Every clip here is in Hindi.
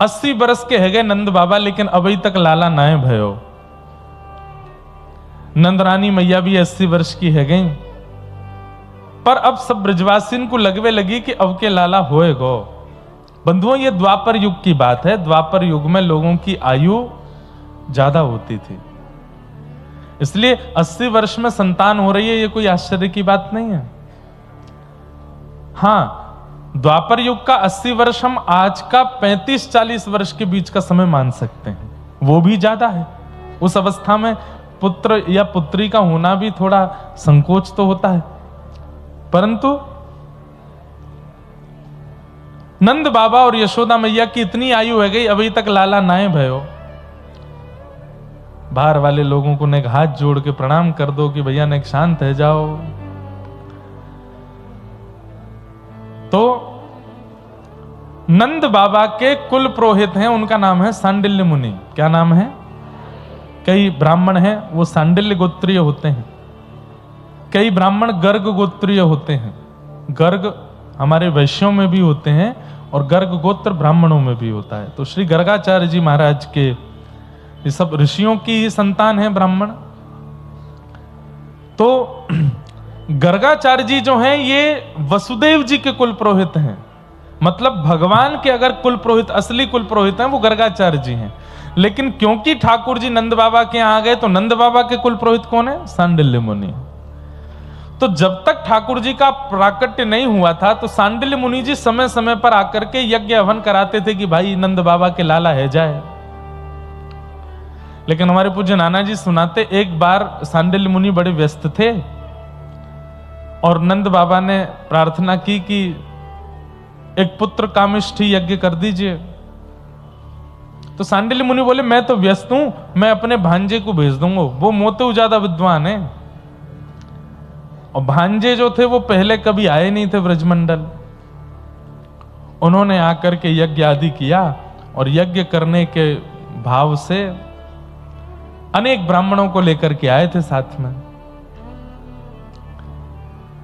80 बरस के है गए नंद बाबा, लेकिन अभी तक लाला नाए भयो। नंदरानी मैया भी 80 वर्ष की है गई, पर अब सब ब्रजवासिन को लगवे लगी कि अब के लाला होए गो। बंधुओं, ये द्वापर युग की बात है। द्वापर युग में लोगों की आयु ज्यादा होती थी, इसलिए 80 वर्ष में संतान हो रही है, ये कोई आश्चर्य की बात नहीं है। हां, द्वापर युग का 80 वर्ष हम आज का 35-40 वर्ष के बीच का समय मान सकते हैं, वो भी ज्यादा है। उस अवस्था में पुत्र या पुत्री का होना भी थोड़ा संकोच तो होता है, परंतु नंद बाबा और यशोदा मैया की इतनी आयु है गई, अभी तक लाला नाए भयो। बाहर वाले लोगों को ने हाथ जोड़ के प्रणाम कर दो कि भैया ने शांत है जाओ। तो नंद बाबा के कुल पुरोहित हैं, उनका नाम है सांडिल्य मुनि। क्या नाम है? कई ब्राह्मण हैं वो सांडिल्य गोत्रीय होते हैं, कई ब्राह्मण गर्ग गोत्रीय होते हैं। गर्ग हमारे वैश्यों में भी होते हैं और गर्ग गोत्र ब्राह्मणों में भी होता है। तो श्री गर्गाचार्य जी महाराज के ये सब ऋषियों की संतान है ब्राह्मण। तो गर्गाचार्य जी जो हैं ये वसुदेव जी के कुल पुरोहित हैं, मतलब भगवान के अगर कुल पुरोहित, असली कुल पुरोहित हैं वो गर्गाचार्य जी हैं। लेकिन क्योंकि ठाकुर जी नंद बाबा के यहां आ गए तो नंद बाबा के कुल पुरोहित कौन है? सांडिल्य मुनि। तो जब तक ठाकुर जी का प्राकट्य नहीं हुआ था तो सांडिल्य मुनि जी समय समय पर आकर के यज्ञ हवन कराते थे कि भाई नंद बाबा के लाला है जाए। लेकिन हमारे पूज्य नाना जी सुनाते, एक बार सांडिल्य मुनि बड़े व्यस्त थे और नंद बाबा ने प्रार्थना की कि एक पुत्र कामिष्ठी यज्ञ कर दीजिए। तो सांडिल्य मुनि बोले मैं तो व्यस्त हूं, मैं अपने भांजे को भेज दूंगा, वो मोते ज्यादा विद्वान है। और भांजे जो थे वो पहले कभी आए नहीं थे ब्रजमंडल, उन्होंने आकर के यज्ञ आदि किया और यज्ञ करने के भाव से अनेक ब्राह्मणों को लेकर के आए थे साथ में।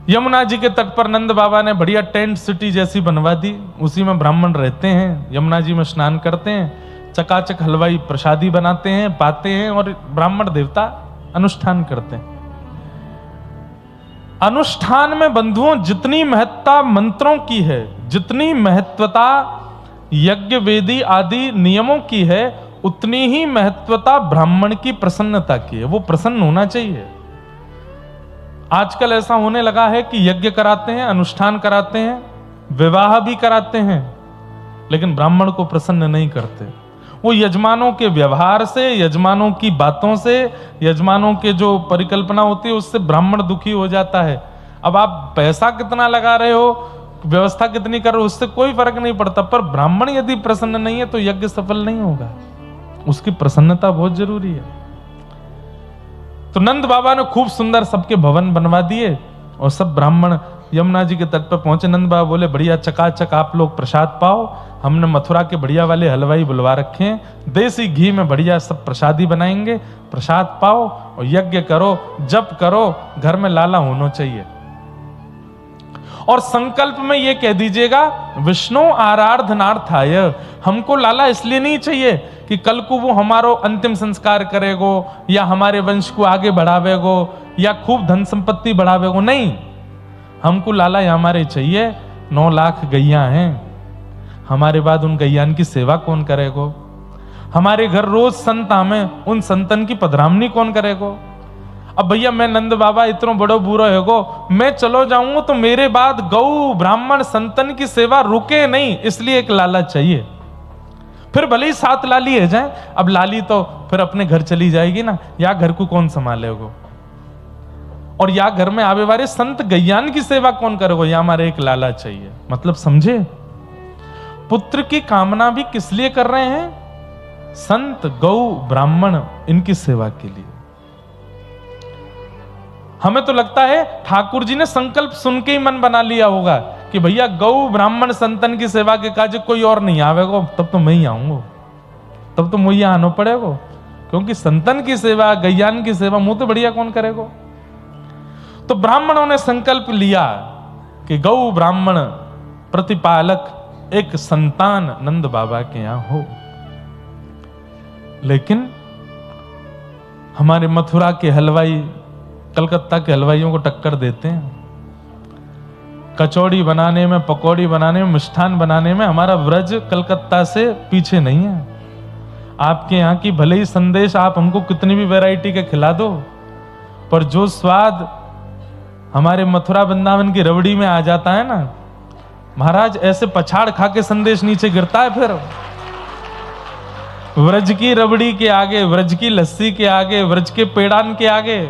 यमुना जी के तट पर नंद बाबा ने बढ़िया टेंट सिटी जैसी बनवा दी, उसी में ब्राह्मण रहते हैं, यमुना जी में स्नान करते हैं, चकाचक हलवाई प्रसादी बनाते हैं, पाते हैं और ब्राह्मण देवता अनुष्ठान करते हैं। अनुष्ठान में बंधुओं जितनी महत्ता मंत्रों की है, जितनी महत्वता यज्ञ वेदी आदि नियमों की है, उतनी ही महत्वता ब्राह्मण की प्रसन्नता की है। वो प्रसन्न होना चाहिए। आजकल ऐसा होने लगा है कि यज्ञ कराते हैं, अनुष्ठान कराते हैं, विवाह भी कराते हैं, लेकिन ब्राह्मण को प्रसन्न नहीं करते। वो यजमानों के व्यवहार से, यजमानों की बातों से, यजमानों के जो परिकल्पना होती है उससे ब्राह्मण दुखी हो जाता है। अब आप पैसा कितना लगा रहे हो, व्यवस्था कितनी कर रहे हो, उससे कोई फर्क नहीं पड़ता, पर ब्राह्मण यदि प्रसन्न नहीं है तो यज्ञ सफल नहीं होगा। उसकी प्रसन्नता बहुत जरूरी है। तो नंद बाबा ने खूब सुंदर सबके भवन बनवा दिए और सब ब्राह्मण यमुना जी के तट पर पहुंचे। नंद बाबा बोले बढ़िया चकाचक आप लोग प्रसाद पाओ, हमने मथुरा के बढ़िया वाले हलवाई बुलवा रखे हैं, देसी घी में बढ़िया सब प्रसादी बनाएंगे, प्रसाद पाओ और यज्ञ करो, जप करो, घर में लाला होना चाहिए। और संकल्प में ये कह दीजिएगा विष्णु आराधनार्थाय, हमको लाला इसलिए नहीं चाहिए कि कल को वो हमारो अंतिम संस्कार करेगो या हमारे वंश को आगे बढ़ावेगो या खूब धन संपत्ति बढ़ावेगो, नहीं, हमको लाला हमारे चाहिए। 9 लाख गैया हैं, हमारे बाद उन गैयान की सेवा कौन करेगो? हमारे घर रोज संत आवे, उन संतन की पधरामनी कौन करेगो? अब भैया मैं नंद बाबा इतना बड़ो बुरा होगो, मैं चलो जाऊंगा तो मेरे बाद गौ ब्राह्मण संतन की सेवा रुके नहीं, इसलिए एक लाला चाहिए। फिर भले ही 7 लाली है जाए, अब लाली तो फिर अपने घर चली जाएगी ना, या घर को कौन संभालेगो, और या घर में आवे वाले संत गैयान की सेवा कौन करेगो, या हमारे एक लाला चाहिए। मतलब समझे, पुत्र की कामना भी किस लिए कर रहे हैं? संत गौ ब्राह्मण इनकी सेवा के लिए। हमें तो लगता है ठाकुर जी ने संकल्प सुन के ही मन बना लिया होगा कि भैया गौ ब्राह्मण संतन की सेवा के काज कोई और नहीं आवेगा, तब तो मैं ही आऊंगा, तब तो मुझे आना पड़ेगा, क्योंकि संतन की सेवा गैयान की सेवा मुंह तो बढ़िया कौन करेगा। तो ब्राह्मणों ने संकल्प लिया कि गौ ब्राह्मण प्रतिपालक एक संतान नंद बाबा के यहां हो। लेकिन हमारे मथुरा के हलवाई कलकत्ता के हलवाइयों को टक्कर देते हैं। कचौड़ी बनाने में, पकौड़ी बनाने में, मिष्ठान बनाने में हमारा व्रज कलकत्ता से पीछे नहीं है। आपके यहाँ की भले ही संदेश आप हमको कितनी भी वैरायटी के खिला दो, पर जो स्वाद हमारे मथुरा वृंदावन की रबड़ी में आ जाता है ना महाराज, ऐसे पछाड़ खा के संदेश नीचे गिरता है। फिर व्रज की रबड़ी के आगे, व्रज की लस्सी के आगे, व्रज के पेड़ान के आगे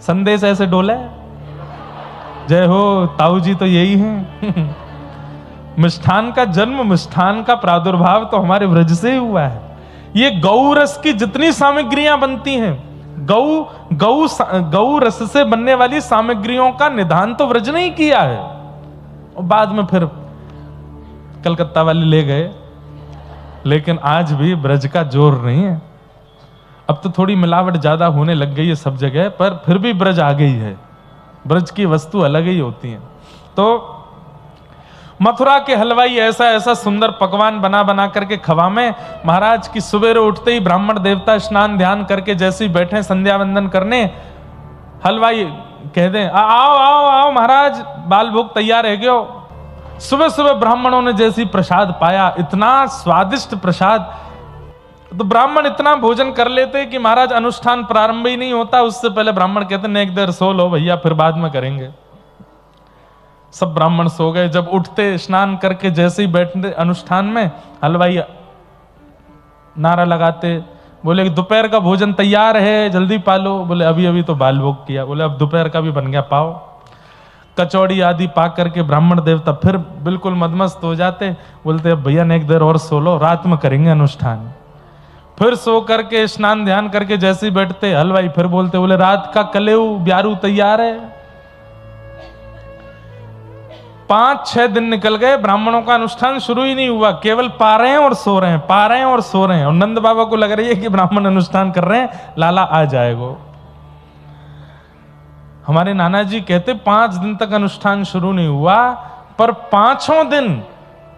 संदेश ऐसे डोले। जय हो ताऊ जी तो यही है। मिष्ठान का जन्म, मिष्ठान का प्रादुर्भाव तो हमारे व्रज से ही हुआ है। ये गौ रस की जितनी सामग्रियां बनती हैं, गौ रस से बनने वाली सामग्रियों का निदान तो व्रज ने ही किया है। और बाद में फिर कलकत्ता वाले ले गए, लेकिन आज भी ब्रज का जोर नहीं है। अब तो थोड़ी मिलावट ज्यादा होने लग गई है सब जगह, पर फिर भी ब्रज आ गई है। ब्रज की वस्तु अलग ही होती है। तो मथुरा के हलवाई ऐसा ऐसा सुंदर पकवान बना बना करके खवा में महाराज की सवेरे उठते ही ब्राह्मण देवता स्नान ध्यान करके जैसे ही बैठे संध्या वंदन करने, हलवाई कह दें आओ आओ आओ महाराज, बाल भोग तैयार है क्यों। सुबह सुबह ब्राह्मणों ने जैसी प्रसाद पाया, इतना स्वादिष्ट प्रसाद, तो ब्राह्मण इतना भोजन कर लेते कि महाराज अनुष्ठान प्रारंभ ही नहीं होता, उससे पहले ब्राह्मण कहते हैं एक देर सो लो भैया, फिर बाद में करेंगे। सब ब्राह्मण सो गए। जब उठते स्नान करके जैसे ही बैठते अनुष्ठान में, हलवाई नारा लगाते, बोले कि दोपहर का भोजन तैयार है, जल्दी पालो। बोले अभी अभी तो बाल भोग किया। बोले अब दोपहर का भी बन गया, पाओ। कचौड़ी आदि पा करके ब्राह्मण देवता फिर बिल्कुल मदमस्त हो जाते। बोलते अब भैया ने एक देर और सो लो, रात में करेंगे अनुष्ठान। फिर सो करके स्नान ध्यान करके जैसे ही बैठते, हलवाई फिर बोलते, बोले रात का कलेऊ ब्यारू तैयार है। 5-6 दिन निकल गए, ब्राह्मणों का अनुष्ठान शुरू ही नहीं हुआ, केवल पा रहे हैं और सो रहे हैं, पा रहे हैं और सो रहे हैं। और नंद बाबा को लग रही है कि ब्राह्मण अनुष्ठान कर रहे हैं, लाला आ जाएगा। हमारे नाना जी कहते 5 दिन तक अनुष्ठान शुरू नहीं हुआ, पर 5वें दिन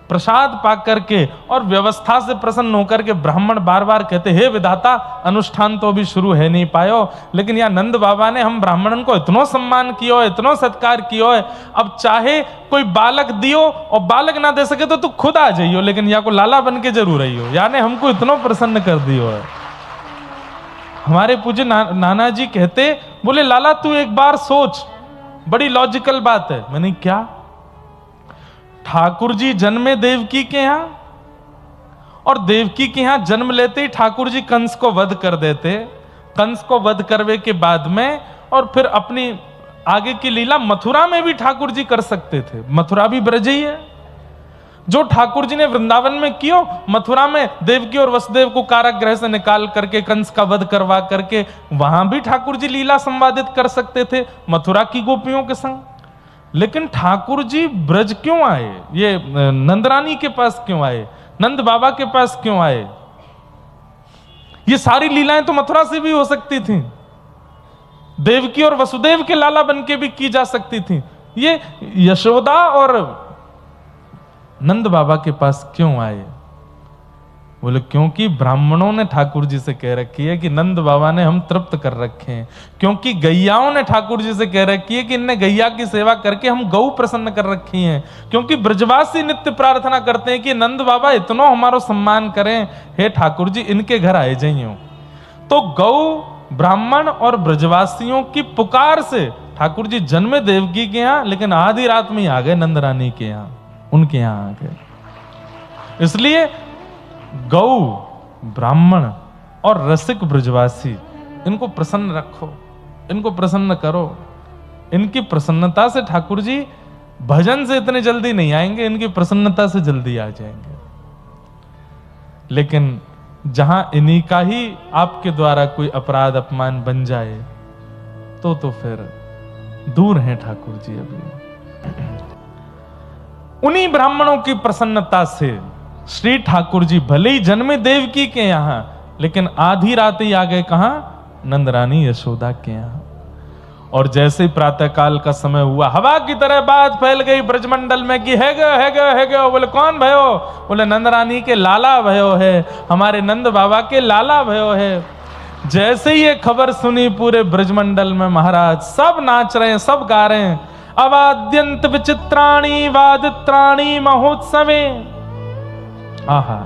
प्रसाद पा करके और व्यवस्था से प्रसन्न होकर के ब्राह्मण बार बार कहते, हे विधाता अनुष्ठान तो अभी शुरू है नहीं पायो। लेकिन यहाँ नंद बाबा ने हम ब्राह्मणन को इतना सम्मान किया है, इतना सत्कार किया है, अब चाहे कोई बालक दियो और बालक ना दे सके तो तू खुद आ जाइयो, लेकिन या को लाला बन के जरूर आइयो। यानी हमको इतना प्रसन्न कर दियो है। हमारे पूज्य नाना जी कहते, बोले लाला तू एक बार सोच, बड़ी लॉजिकल बात है। मैंने क्या? ठाकुर जी जन्मे देवकी के यहां, और देवकी के यहां जन्म लेते ही ठाकुर जी कंस को वध कर देते। कंस को वध करने के बाद में और फिर अपनी आगे की लीला मथुरा में भी ठाकुर जी कर सकते थे। मथुरा भी ब्रज ही है। जो ठाकुर जी ने वृंदावन में कियो, मथुरा में देवकी और वसुदेव को कारागृह से निकाल करके कंस का वध करवा करके वहां भी ठाकुर जी लीला संवादित कर सकते थे मथुरा की गोपियों के संग। लेकिन ठाकुर जी ब्रज क्यों आए? ये नंदरानी के पास क्यों आए? नंद बाबा के पास क्यों आए? ये सारी लीलाएं तो मथुरा से भी हो सकती थी, देवकी और वसुदेव के लाला बन के भी की जा सकती थी। ये यशोदा और नंद बाबा के पास क्यों आए? बोले क्योंकि ब्राह्मणों ने ठाकुर जी से कह रखी है कि नंद बाबा ने हम तृप्त कर रखे हैं। क्योंकि गैयाओं ने ठाकुर जी से कह रखी है कि इनने गैया की सेवा करके हम गौ प्रसन्न कर रखी हैं। क्योंकि ब्रजवासी नित्य प्रार्थना करते हैं कि नंद बाबा इतना हमारो सम्मान करें, हे ठाकुर जी इनके घर आए जाइयो। तो गौ, ब्राह्मण और ब्रजवासियों की पुकार से ठाकुर जी जन्मे देवकी के यहाँ, लेकिन आधी रात में ही आ गए नंद रानी के यहाँ, उनके यहाँ आ गए। इसलिए गौ, ब्राह्मण और रसिक ब्रजवासी, इनको प्रसन्न रखो, इनको प्रसन्न करो। इनकी प्रसन्नता से ठाकुर जी भजन से इतने जल्दी नहीं आएंगे, इनकी प्रसन्नता से जल्दी आ जाएंगे। लेकिन जहां इन्हीं का ही आपके द्वारा कोई अपराध अपमान बन जाए तो फिर दूर हैं ठाकुर जी। अभी उन्हीं ब्राह्मणों की प्रसन्नता से श्री ठाकुर जी भले ही जन्मे देवकी के यहां, लेकिन आधी रात ही आ गए कहां? नंदरानी यशोदा के यहां। और जैसे ही प्रातः काल का समय हुआ, हवा की तरह बात फैल गई ब्रजमंडल में कि है गयो। बोले कौन भयो? बोले नंद रानी के लाला भयो है, हमारे नंद बाबा के लाला भयो है। जैसे ही ये खबर सुनी पूरे ब्रजमंडल में महाराज सब नाच रहे हैं, सब गा रहे हैं, अवाद्यंत विचित्राणि वादित्राणि महोत्सवे। आहा,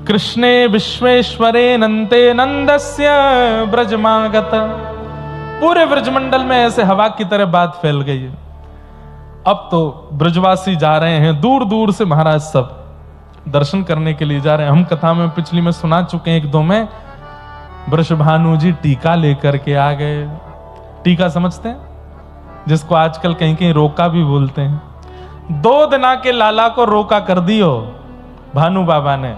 कृष्णे विश्वेश्वरे नंते नंदस्य ब्रजमागत। पूरे ब्रजमंडल में ऐसे हवा की तरह बात फैल गई है। अब तो ब्रजवासी जा रहे हैं दूर दूर से, महाराज सब दर्शन करने के लिए जा रहे हैं। हम कथा में पिछली में सुना चुके हैं, एक दो में वृषभानु जी टीका लेकर के आ गए। टीका समझते हैं, जिसको आजकल कहीं कहीं रोका भी बोलते हैं। 2 दिना के लाला को रोका कर दियो भानु बाबा ने,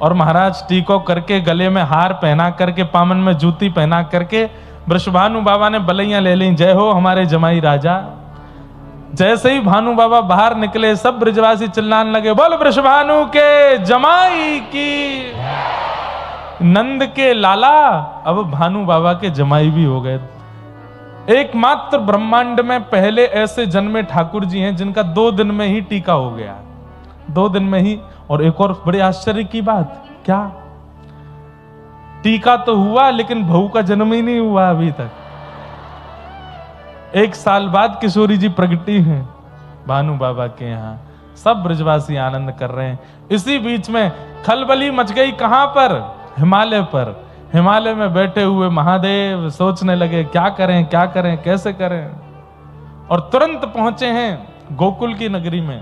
और महाराज टीको करके गले में हार पहना करके पामन में जूती पहना करके वृषभानु बाबा ने बलैया ले ली, जय हो हमारे जमाई राजा। जैसे ही भानु बाबा बाहर निकले सब ब्रजवासी चिल्लाने लगे, बोल वृषभानु के जमाई की। नंद के लाला अब भानु बाबा के जमाई भी हो गए। एकमात्र ब्रह्मांड में पहले ऐसे जन्मे ठाकुर जी हैं जिनका 2 दिन में ही टीका हो गया, 2 दिन में ही। और एक और बड़े आश्चर्य की बात, क्या टीका तो हुआ लेकिन बहू का जन्म ही नहीं हुआ अभी तक। 1 साल बाद किशोरी जी प्रगटी हैं भानु बाबा के यहाँ। सब ब्रजवासी आनंद कर रहे हैं। इसी बीच में खलबली मच गई, कहां पर? हिमालय पर। हिमालय में बैठे हुए महादेव सोचने लगे क्या करें क्या करें कैसे करें, और तुरंत पहुंचे हैं गोकुल की नगरी में।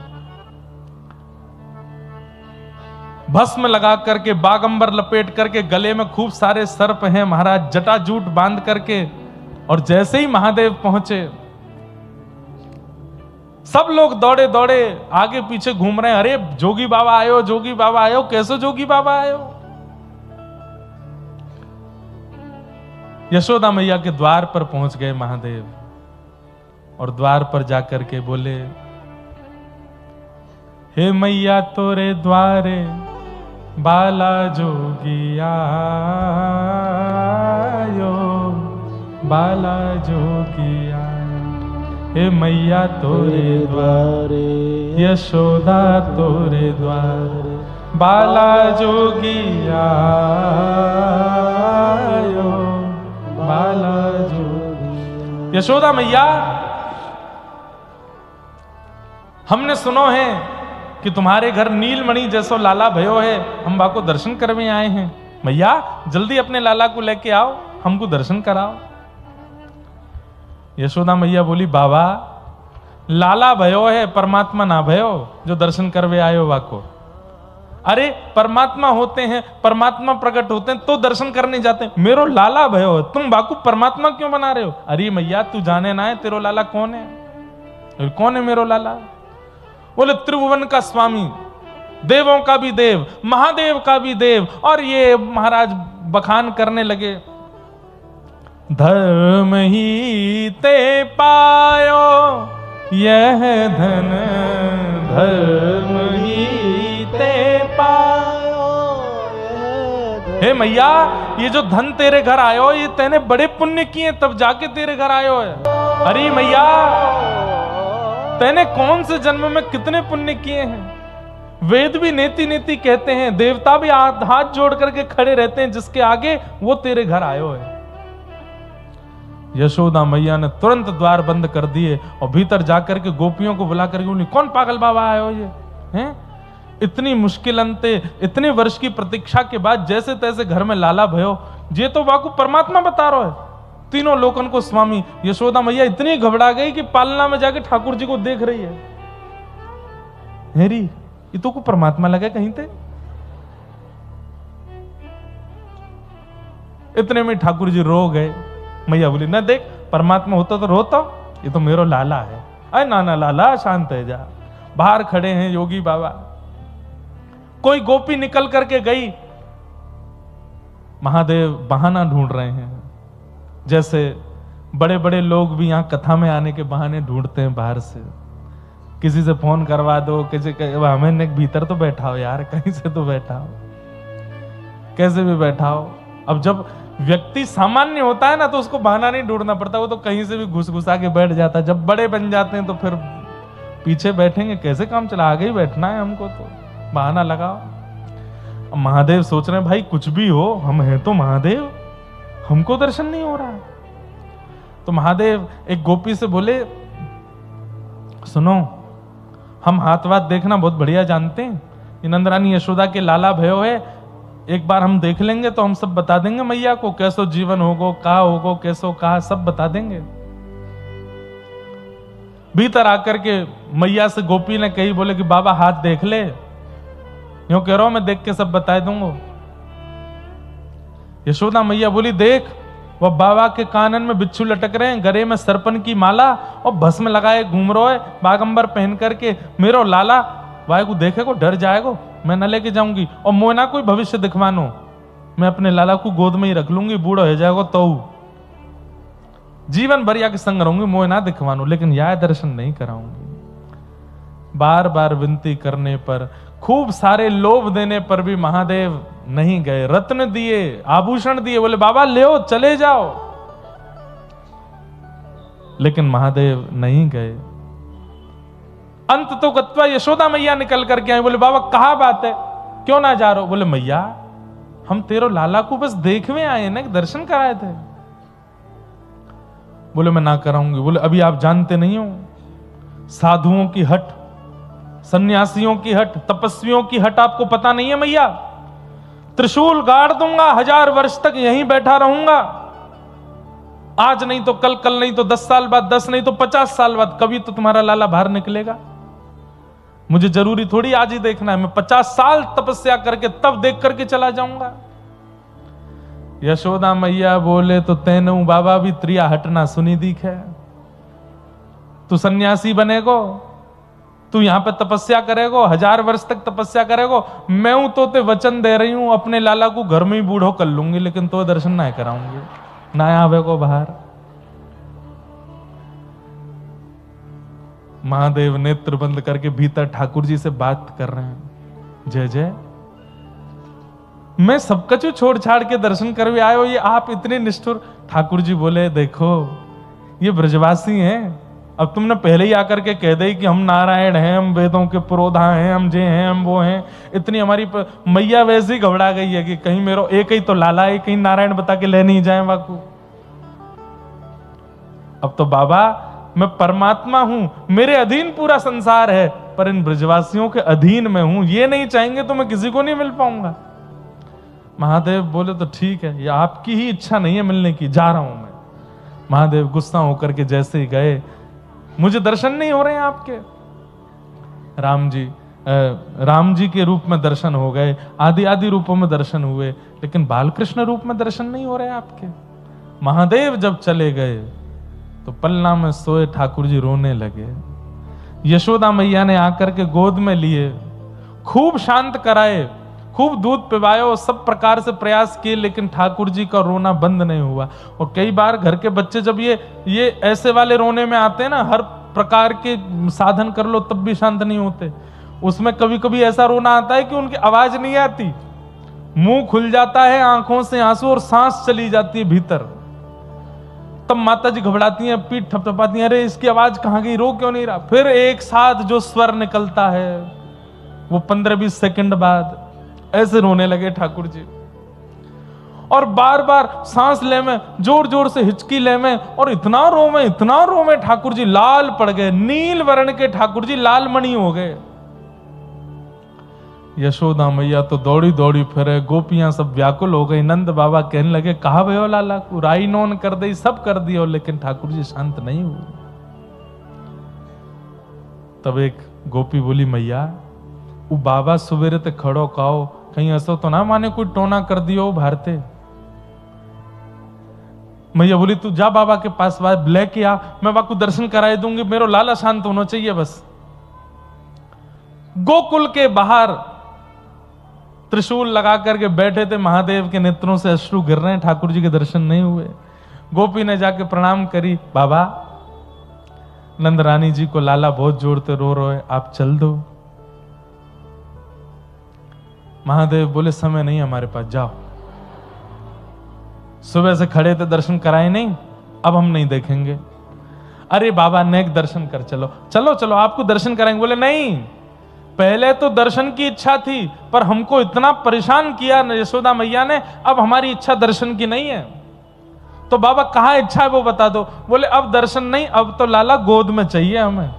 भस्म लगा करके, बागंबर लपेट करके, गले में खूब सारे सर्प हैं महाराज, जटाजूट बांध करके। और जैसे ही महादेव पहुंचे सब लोग दौड़े दौड़े आगे पीछे घूम रहे हैं। अरे जोगी बाबा आयो, जोगी बाबा आयो। कैसे जोगी बाबा आयो? यशोदा मैया के द्वार पर पहुंच गए महादेव, और द्वार पर जाकर के बोले, हे मैया तोरे द्वारे बाला जोगी आयो, बाला जोगी आयो। हे मैया तोरे द्वारे, यशोदा तोरे द्वारे, बाला जोगी आयो, बाला जोगी। यशोदा मैया, हमने सुनो है कि तुम्हारे घर नीलमणि जैसो लाला भयो है, हम बाको दर्शन करने आए हैं। मैया जल्दी अपने लाला को लेके आओ, हमको दर्शन कराओ। यशोदा मैया बोली, बाबा लाला भयो है, परमात्मा ना भयो जो दर्शन करवे आयो वाको। अरे परमात्मा होते हैं, परमात्मा प्रकट होते हैं तो दर्शन करने जाते हैं। मेरो लाला भयो है, तुम बाकू परमात्मा क्यों बना रहे हो? अरे मैया तू जाने ना है तेरो लाला कौन है? कौन है मेरो लाला? बोले त्रिभुवन का स्वामी, देवों का भी देव, महादेव का भी देव। और ये महाराज बखान करने लगे, धर्म ही ते पायो यह धन, धर्म ही ते पायो। हे मैया ये जो धन तेरे घर आयो, ये तेने बड़े पुण्य किए तब जाके तेरे घर आयो है। अरे मैया तेने कौन से जन्म में कितने पुण्य किए हैं? वेद भी नेति नेति कहते हैं, देवता भी हाथ जोड़ करके खड़े रहते हैं जिसके आगे, वो तेरे घर आयो है। यशोदा मैया ने तुरंत द्वार बंद कर दिए और भीतर जाकर के गोपियों को बुला करके बोली, कौन पागल बाबा आयो ये हैं? इतनी मुश्किल अंते, इतने वर्ष की प्रतीक्षा के बाद जैसे तैसे घर में लाला भयो, ये तो वाकु परमात्मा बता रहा है, तीनों लोकन को स्वामी। यशोदा मैया इतनी घबरा गई कि पालना में जाके ठाकुर जी को देख रही है, हेरी ये तो को परमात्मा लगा कहीं थे। इतने में ठाकुर जी रो गए। मैया बोली, ना देख परमात्मा होता तो रोता, ये तो मेरो लाला है। अरे नाना लाला शांत है जा। बाहर खड़े हैं योगी बाबा। कोई गोपी निकल करके गई, महादेव बहाना ढूंढ रहे हैं, जैसे बड़े बड़े लोग भी यहां कथा में आने के बहाने ढूंढते हैं बाहर से। किसी से फोन करवा दो, किसी हमें भीतर तो बैठाओ यार, कहीं से तो बैठाओ, कैसे भी बैठाओ। अब जब व्यक्ति सामान्य होता है ना तो उसको बहाना नहीं ढूंढना पड़ता, वो तो कहीं से भी घुस घुसा के बैठ जाता है। जब बड़े बन जाते हैं तो फिर पीछे बैठेंगे, कैसे काम चला, आगे ही बैठना है हमको, तो बहाना लगाओ। अब महादेव सोच रहे हैं भाई कुछ भी हो, हम हैं तो महादेव, हमको दर्शन नहीं हो रहा। तो महादेव एक गोपी से बोले, सुनो, हम हाथ वाथ देखना बहुत बढ़िया जानते हैं, ये नंदरानी यशोदा के लाला भयो है, एक बार हम देख लेंगे तो हम सब बता देंगे मैया को, कैसो जीवन होगो, कहा होगो, कैसो कहा, सब बता देंगे। भीतर आकर के मैया से गोपी ने कही, बोले कि बाबा हाथ देख ले, यूं कह रहा हूं मैं देख के सब बता दूंगा। यशोदा मैया बोली, देख वह बाबा के कानन में बिच्छू लटक रहे हैं, गले में सरपन की माला और भस्म लगाए घूम रहे है, बागंबर पहन करके, मेरो लाला वाय को देखे को डर जाएगो, मैं न लेके जाऊंगी, और मोना कोई भविष्य दिखवानो, मैं अपने लाला को गोद में ही रख लूंगी, बूढ़ा हो जाएगा तो जीवन भर या के संग रहूंगी, मोह ना दिखवानो, लेकिन यह दर्शन नहीं कराऊंगी। बार बार विनती करने पर, खूब सारे लोभ देने पर भी महादेव नहीं गए। रत्न दिए, आभूषण दिए, बोले बाबा ले आओ, चले जाओ, लेकिन महादेव नहीं गए। अंत तो गत्वा यशोदा मैया निकल करके आई, बोले बाबा कहा बात है, क्यों ना जा रहे हो? बोले मैया हम तेरो लाला को बस देखने आए ना, दर्शन कराए थे। बोले मैं ना कराऊंगी। बोले अभी आप जानते नहीं हो, साधुओं की हट, सन्यासियों की हट, तपस्वियों की हट आपको पता नहीं है मैया। त्रिशूल गाड़ दूंगा, 1000 वर्ष तक यहीं बैठा रहूंगा, आज नहीं तो कल, कल नहीं तो 10 साल बाद, 10 नहीं तो 50 साल बाद, कभी तो तुम्हारा लाला बाहर निकलेगा। मुझे जरूरी थोड़ी आज ही देखना है, मैं 50 साल तपस्या करके तब देख करके चला जाऊंगा। यशोदा मैया बोले तो तेनू बाबा भी त्रिया हटना सुनी दीख है, तू सन्यासी बनेगो, तू यहां पे तपस्या करेगो, 1000 वर्ष तक तपस्या करेगो, मैं हूं तो ते वचन दे रही हूं अपने लाला को घर में ही बूढ़ो कर लूंगी, लेकिन तो दर्शन ना कराऊंगी, ना आवे को बाहर। महादेव नेत्र बंद करके भीतर ठाकुर जी से बात कर रहे हैं, जय जय मैं सब कछु छोड़ छाड़ के दर्शन करवे आयो, ये आप इतने निष्ठुर। ठाकुर जी बोले देखो ये ब्रजवासी हैं, अब तुमने पहले ही आकर के कह दे कि हम नारायण हैं, हम वेदों के पुरोधा हैं, हम जे हैं, हम वो हैं, इतनी हमारी मैया वैसे ही घबरा गई है कि कहीं मेरो एक ही तो लाला है, कहीं नारायण बता के ले नहीं जाए बाकू। अब तो बाबा मैं परमात्मा हूं, मेरे अधीन पूरा संसार है, पर इन ब्रजवासियों के अधीन में हूं, ये नहीं चाहेंगे तो मैं किसी को नहीं मिल पाऊंगा। महादेव बोले तो ठीक है, ये आपकी ही इच्छा नहीं है मिलने की, जा रहा हूं मैं। महादेव गुस्सा होकर के जैसे ही गए, मुझे दर्शन नहीं हो रहे हैं आपके। राम जी के रूप में दर्शन हो गए, आदि आदि रूपों में दर्शन हुए, लेकिन बालकृष्ण रूप में दर्शन नहीं हो रहे आपके। महादेव जब चले गए तो पलना में सोए ठाकुर जी रोने लगे। यशोदा मैया ने आकर के गोद में लिए, खूब शांत कराए, खूब दूध पिवायो, सब प्रकार से प्रयास किए, लेकिन ठाकुर जी का रोना बंद नहीं हुआ। और कई बार घर के बच्चे जब ये ऐसे वाले रोने में आते हैं ना, हर प्रकार के साधन कर लो तब भी शांत नहीं होते। उसमें कभी कभी ऐसा रोना आता है कि उनकी आवाज नहीं आती, मुंह खुल जाता है, आंखों से आंसू और सांस चली जाती है भीतर। तब माता जी घबराती हैं, पीठ थपथपाती हैं, अरे इसकी आवाज कहां गई, रो क्यों नहीं रहा। फिर एक साथ जो स्वर निकलता है वो 15-20 सेकंड बाद ऐसे रोने लगे ठाकुर जी, और बार बार सांस ले में, जोर जोर से हिचकी ले में, और इतना रो में ठाकुर जी लाल पड़ गए, नील वर्ण के ठाकुर जी लाल मणि हो गए। यशोदा मैया तो दौड़ी दौड़ी फिरे, गोपियां सब व्याकुल हो गई। नंद बाबा कहने लगे कहा भयो लाला को, राई नोन कर दी, सब कर दियो, लेकिन ठाकुर जी शांत नहीं हुए। तब एक गोपी बोली मैया वो बाबा सुबेरे ते खड़ो काओ, कहीं ऐसा तो ना माने कोई टोना कर दियो भारते। मैया बोली तू जा बाबा के पास लेके आ, मैं बाबा को दर्शन कराए दूंगी, मेरा लाला शांत होना चाहिए बस। गोकुल के बाहर त्रिशूल लगा करके बैठे थे, महादेव के नेत्रों से अश्रु गिर रहे हैं, ठाकुर जी के दर्शन नहीं हुए। गोपी ने जाके प्रणाम करी, बाबा नंद रानी जी को लाला बहुत जोरते रो रहे, आप चल दो। महादेव बोले समय नहीं हमारे पास, जाओ। सुबह से खड़े थे, दर्शन कराए नहीं, अब हम नहीं देखेंगे। अरे बाबा नेक दर्शन कर, चलो चलो चलो आपको दर्शन कराएंगे। बोले नहीं, पहले तो दर्शन की इच्छा थी, पर हमको इतना परेशान किया यशोदा मैया ने, अब हमारी इच्छा दर्शन की नहीं है। तो बाबा कहाँ इच्छा है वो बता दो। बोले अब दर्शन नहीं, अब तो लाला गोद में चाहिए हमें,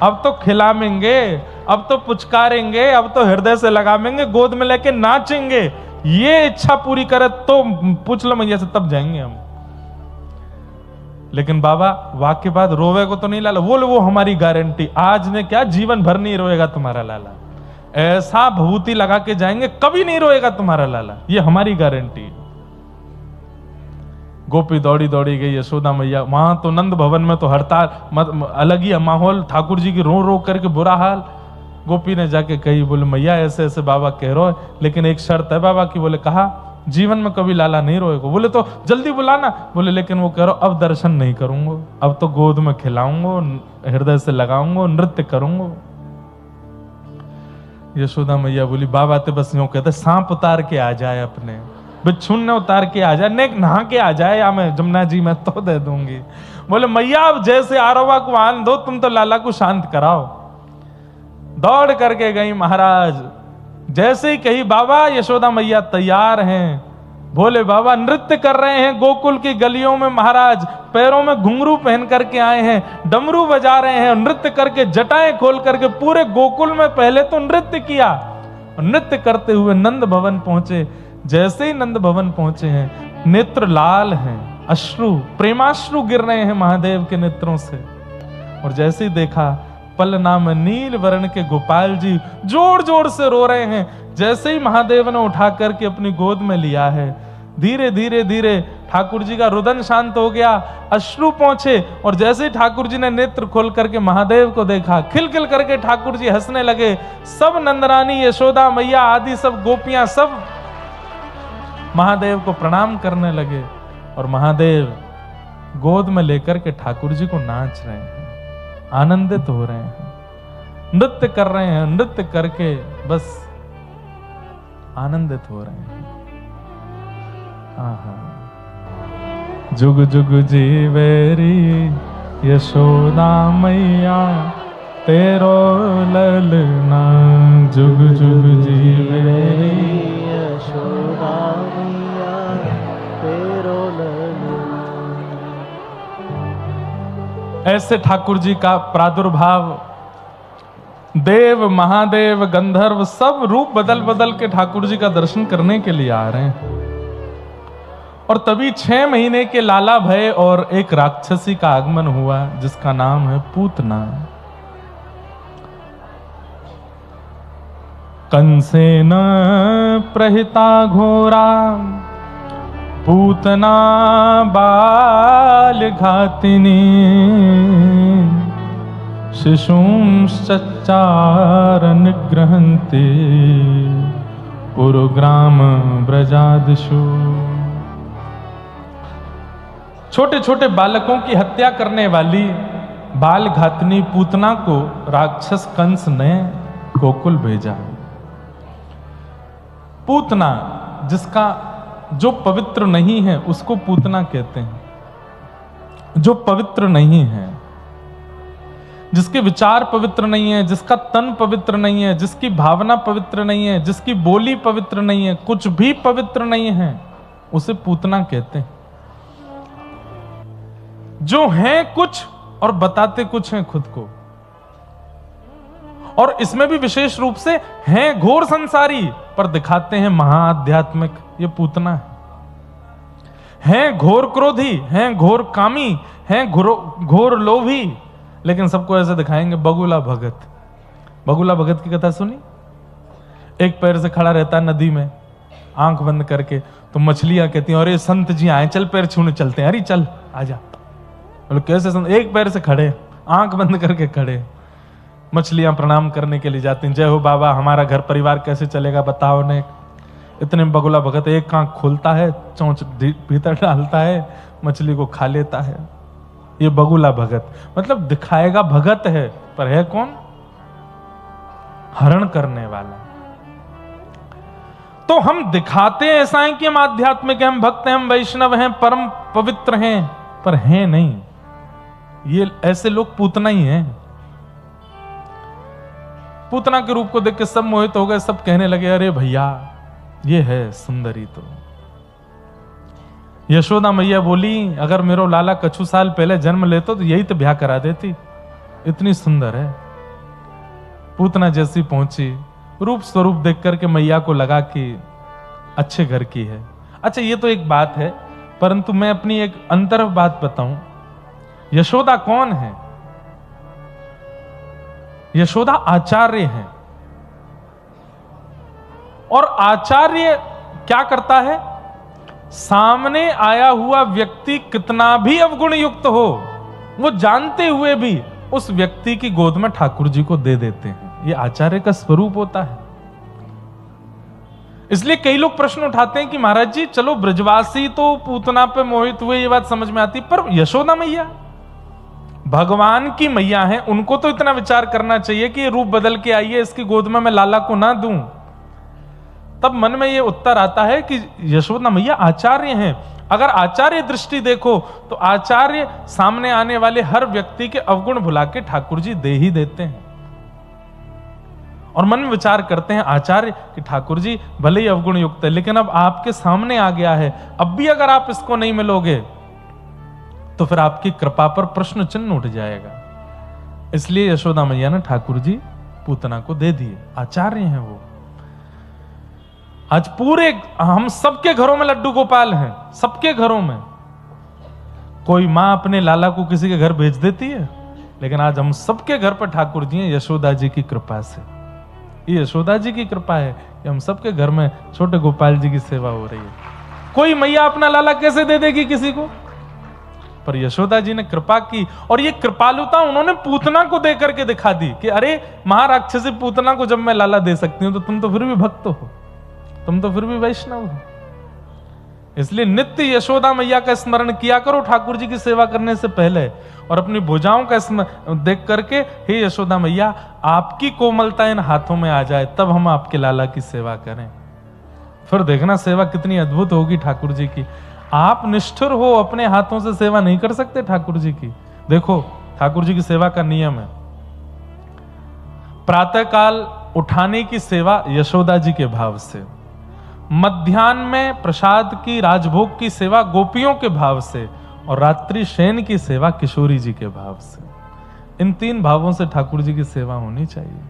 अब तो खिलाएंगे, अब तो पुचकारेंगे, अब तो हृदय से लगाएंगे, गोद में लेके नाचेंगे। ये इच्छा पूरी करे तो पूछ लो मैया से, तब जाएंगे हम। लेकिन बाबा वाक्य बाद रोवे को तो नहीं लाला। वो हमारी गारंटी, आज ने क्या जीवन भर नहीं रोएगा तुम्हारा लाला, ऐसा भभूति लगा के जाएंगे कभी नहीं रोएगा तुम्हारा लाला, ये हमारी गारंटी। गोपी दौड़ी दौड़ी गई, यशोदा मैया वहां तो नंद भवन में तो हड़ताल, अलग ही माहौल, ठाकुर जी की रो रो करके बुरा हाल। गोपी ने जाके कही, बोले मैया ऐसे ऐसे बाबा कह रहे हो, लेकिन एक शर्त है बाबा की। बोले कहा, जीवन में कभी लाला नहीं रोएगा। बोले तो जल्दी बुलाना। बोले लेकिन वो कह रहा अब दर्शन नहीं करूंगा, अब तो गोद में खिलाऊंगा, हृदय से लगाऊंगा, नृत्य करूंगा। यशोदा मैया बोली बाबा तो बस यूं कहते, सांप उतार के आ जाए, अपने बिच्छू ने उतार के आ जाए, नेक नहा के आ जाए, या मैं जमुना जी में तो दे दूंगी। बोले मैया अब जैसे आरोवा को आन दो, तुम तो लाला को शांत कराओ। दौड़ करके गई महाराज, जैसे ही कही बाबा यशोदा मैया तैयार हैं। भोले बाबा नृत्य कर रहे हैं गोकुल की गलियों में, महाराज पैरों में घुंघरू पहन करके आए हैं, डमरू बजा रहे हैं, नृत्य करके जटाएं खोल करके पूरे गोकुल में पहले तो नृत्य किया। नृत्य करते हुए नंद भवन पहुंचे। जैसे ही नंद भवन पहुंचे हैं, नेत्र लाल हैं, अश्रु प्रेमाश्रु गिर रहे हैं महादेव के नेत्रों से। और जैसे ही देखा, पलना में नील वर्ण के गोपाल जी जोर जोर से रो रहे हैं। जैसे ही महादेव ने उठा करके अपनी गोद में लिया है, धीरे धीरे धीरे ठाकुर जी का रुदन शांत हो गया, अश्रु पहुंचे। और जैसे ही ठाकुर जी ने नेत्र खोल करके महादेव को देखा, खिलखिल करके ठाकुर जी हंसने लगे। सब नंदरानी, यशोदा मैया आदि सब गोपियां सब महादेव को प्रणाम करने लगे। और महादेव गोद में लेकर के ठाकुर जी को नाच रहे हैं, आनंदित हो रहे हैं, नृत्य कर रहे हैं, नृत्य करके बस आनंदित हो रहे हैं। जुग जुग जीवेरी यशोदा मैया, तेरो ललना। जुग जुग जीवेरी यशोदा मैया, तेरो ललना। ऐसे ठाकुर जी का प्रादुर्भाव, देव महादेव गंधर्व सब रूप बदल बदल के ठाकुर जी का दर्शन करने के लिए आ रहे हैं। और तभी 6 महीने के लाला भय और एक राक्षसी का आगमन हुआ, जिसका नाम है पूतना। कंसेन प्रहिता घोरा, पूतना बाल घातिनी। शिशुंश्चचार निग्रहन्ति, पुरुग्राम ब्रजादिषु। छोटे छोटे बालकों की हत्या करने वाली बाल घातनी पूतना को राक्षस कंस ने गोकुल भेजा। पूतना, जिसका जो पवित्र नहीं है उसको पूतना कहते हैं। जो पवित्र नहीं है, जिसके विचार पवित्र नहीं है, जिसका तन पवित्र नहीं है, जिसकी भावना पवित्र नहीं है, जिसकी बोली पवित्र नहीं है, कुछ भी पवित्र नहीं है, उसे पूतना कहते हैं। जो हैं कुछ और बताते कुछ हैं खुद को, और इसमें भी विशेष रूप से हैं घोर संसारी पर दिखाते हैं महाआध्यात्मिक, ये पूतना है। हैं घोर क्रोधी, हैं घोर कामी, हैं घोर लोभी, लेकिन सबको ऐसे दिखाएंगे बगुला भगत। बगुला भगत की कथा सुनी? एक पैर से खड़ा रहता है नदी में आंख बंद करके, तो मछलियां कहती हैं अरे संत जी आए, चल पैर छूने चलते हैं। अरे चल आजा। बोले कैसे संत? एक पैर से खड़े, आंख बंद करके खड़े। मछलियां प्रणाम करने के लिए जाती हैं, जय हो बाबा, हमारा घर परिवार कैसे चलेगा बताओ ने। इतने बगुला भगत एक आंख खोलता है, चोंच भीतर डालता है, मछली को खा लेता है। ये बगुला भगत, मतलब दिखाएगा भगत है, पर है कौन? हरण करने वाला। तो हम दिखाते ऐसा है कि हम आध्यात्मिक हैं, हम भक्त हैं, हम वैष्णव हैं, परम पवित्र हैं, पर हैं नहीं। ये ऐसे लोग पूतना ही हैं। पूतना के रूप को देख के सब मोहित हो गए, सब कहने लगे अरे भैया ये है सुंदरी। तो यशोदा मैया बोली अगर मेरो लाला कछु साल पहले जन्म लेतो तो यही तो ब्याह करा देती, इतनी सुंदर है। पूतना जैसी पहुंची, रूप स्वरूप देख करके मैया को लगा कि अच्छे घर की है। अच्छा ये तो एक बात है, परंतु मैं अपनी एक अंतर बात बताऊं। यशोदा कौन है? यशोदा आचार्य हैं। और आचार्य क्या करता है? सामने आया हुआ व्यक्ति कितना भी अवगुण युक्त हो, वो जानते हुए भी उस व्यक्ति की गोद में ठाकुर जी को दे देते हैं। ये आचार्य का स्वरूप होता है। इसलिए कई लोग प्रश्न उठाते हैं कि महाराज जी चलो ब्रजवासी तो पूतना पे मोहित हुए, ये बात समझ में आती, पर यशोदा मैया भगवान की मैया हैं, उनको तो इतना विचार करना चाहिए कि ये रूप बदल के आई है, इसकी गोद में मैं लाला को ना दूं। तब मन में ये उत्तर आता है कि यशोदा मैया आचार्य हैं। अगर आचार्य दृष्टि देखो तो आचार्य सामने आने वाले हर व्यक्ति के अवगुण भुला के ठाकुर जी दे ही देते हैं। और मन में विचार करते हैं आचार्य कि ठाकुर जी भले ही अवगुण युक्त है, लेकिन अब आपके सामने आ गया है, अब भी अगर आप इसको नहीं मिलोगे तो फिर आपकी कृपा पर प्रश्न चिन्ह उठ जाएगा। इसलिए यशोदा मैया ने ठाकुर जी पूतना को दे दिए। आचार्य हैं वो। आज पूरे हम सबके घरों में लड्डू गोपाल हैं, सबके घरों में। कोई मां अपने लाला को किसी के घर भेज देती है, लेकिन आज हम सबके घर पर ठाकुर जी हैं यशोदा जी की कृपा से। ये यशोदा जी की कृपा है कि हम सबके घर में छोटे गोपाल जी की सेवा हो रही है। कोई मैया अपना लाला कैसे दे देगी किसी को? पर यशोदा जी ने कृपा की, और ये कृपालुता उन्होंने पूतना को दे करके दिखा दी कि अरे महाराक्षसी पूतना को जब मैं लाला दे सकती हूं तो तुम तो फिर भी भक्त हो, तुम तो फिर भी वैष्णव हो। इसलिए नित्य यशोदा मैया का स्मरण किया करो ठाकुर जी की सेवा करने से पहले, और अपनी भुजाओं का देख करके हे यशोदा मैया आपकी कोमलता इन हाथों में आ जाए, तब हम आपके लाला की सेवा करें। फिर देखना सेवा कितनी अद्भुत होगी ठाकुर जी की। आप निष्ठुर हो, अपने हाथों से सेवा नहीं कर सकते ठाकुर जी की। देखो ठाकुर जी की सेवा का नियम है, प्रातः काल उठाने की सेवा यशोदा जी के भाव से, मध्याह्न में प्रसाद की राजभोग की सेवा गोपियों के भाव से, और रात्रि शयन की सेवा किशोरी जी के भाव से। इन तीन भावों से ठाकुर जी की सेवा होनी चाहिए।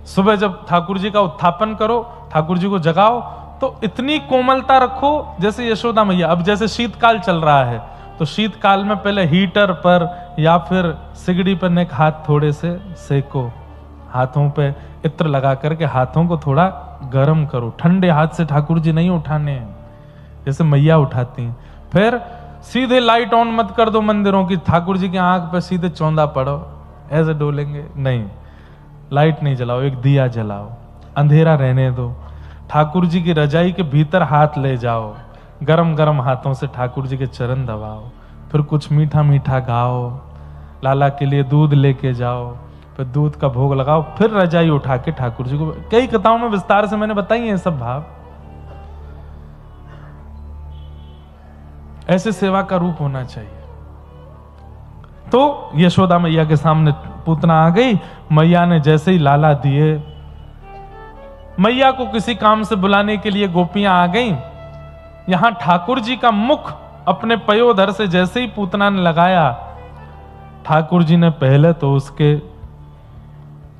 सुबह जब ठाकुर जी का उत्थापन करो, ठाकुर जी को जगाओ, तो इतनी कोमलता रखो जैसे यशोदा मैया। अब जैसे शीतकाल चल रहा है तो शीतकाल में पहले हीटर पर या फिर सिगड़ी पर एक हाथ थोड़े से सेको, हाथों पे इत्र लगा करके हाथों को थोड़ा गर्म करो। ठंडे हाथ से ठाकुर जी नहीं उठाने हैं जैसे मैया उठाती हैं। फिर सीधे लाइट ऑन मत कर दो मंदिरों की, ठाकुर जी की आंख पे सीधे चौंधा पड़ो ऐसे डोलेंगे नहीं। लाइट नहीं जलाओ, एक दिया जलाओ, अंधेरा रहने दो। ठाकुर जी की रजाई के भीतर हाथ ले जाओ, गरम गरम हाथों से ठाकुर जी के चरण दबाओ, फिर कुछ मीठा मीठा गाओ, लाला के लिए दूध लेके जाओ, फिर दूध का भोग लगाओ, फिर रजाई उठा के ठाकुर जी को। कई कथाओं में विस्तार से मैंने बताई है सब भाव। ऐसे सेवा का रूप होना चाहिए। तो यशोदा मैया के सामने पूतना आ गई। मैया ने जैसे ही लाला दिए, मैया को किसी काम से बुलाने के लिए गोपियां आ गईं। यहां ठाकुर जी का मुख अपने पयोधर से जैसे ही पूतना ने लगाया, ठाकुर जी ने पहले तो उसके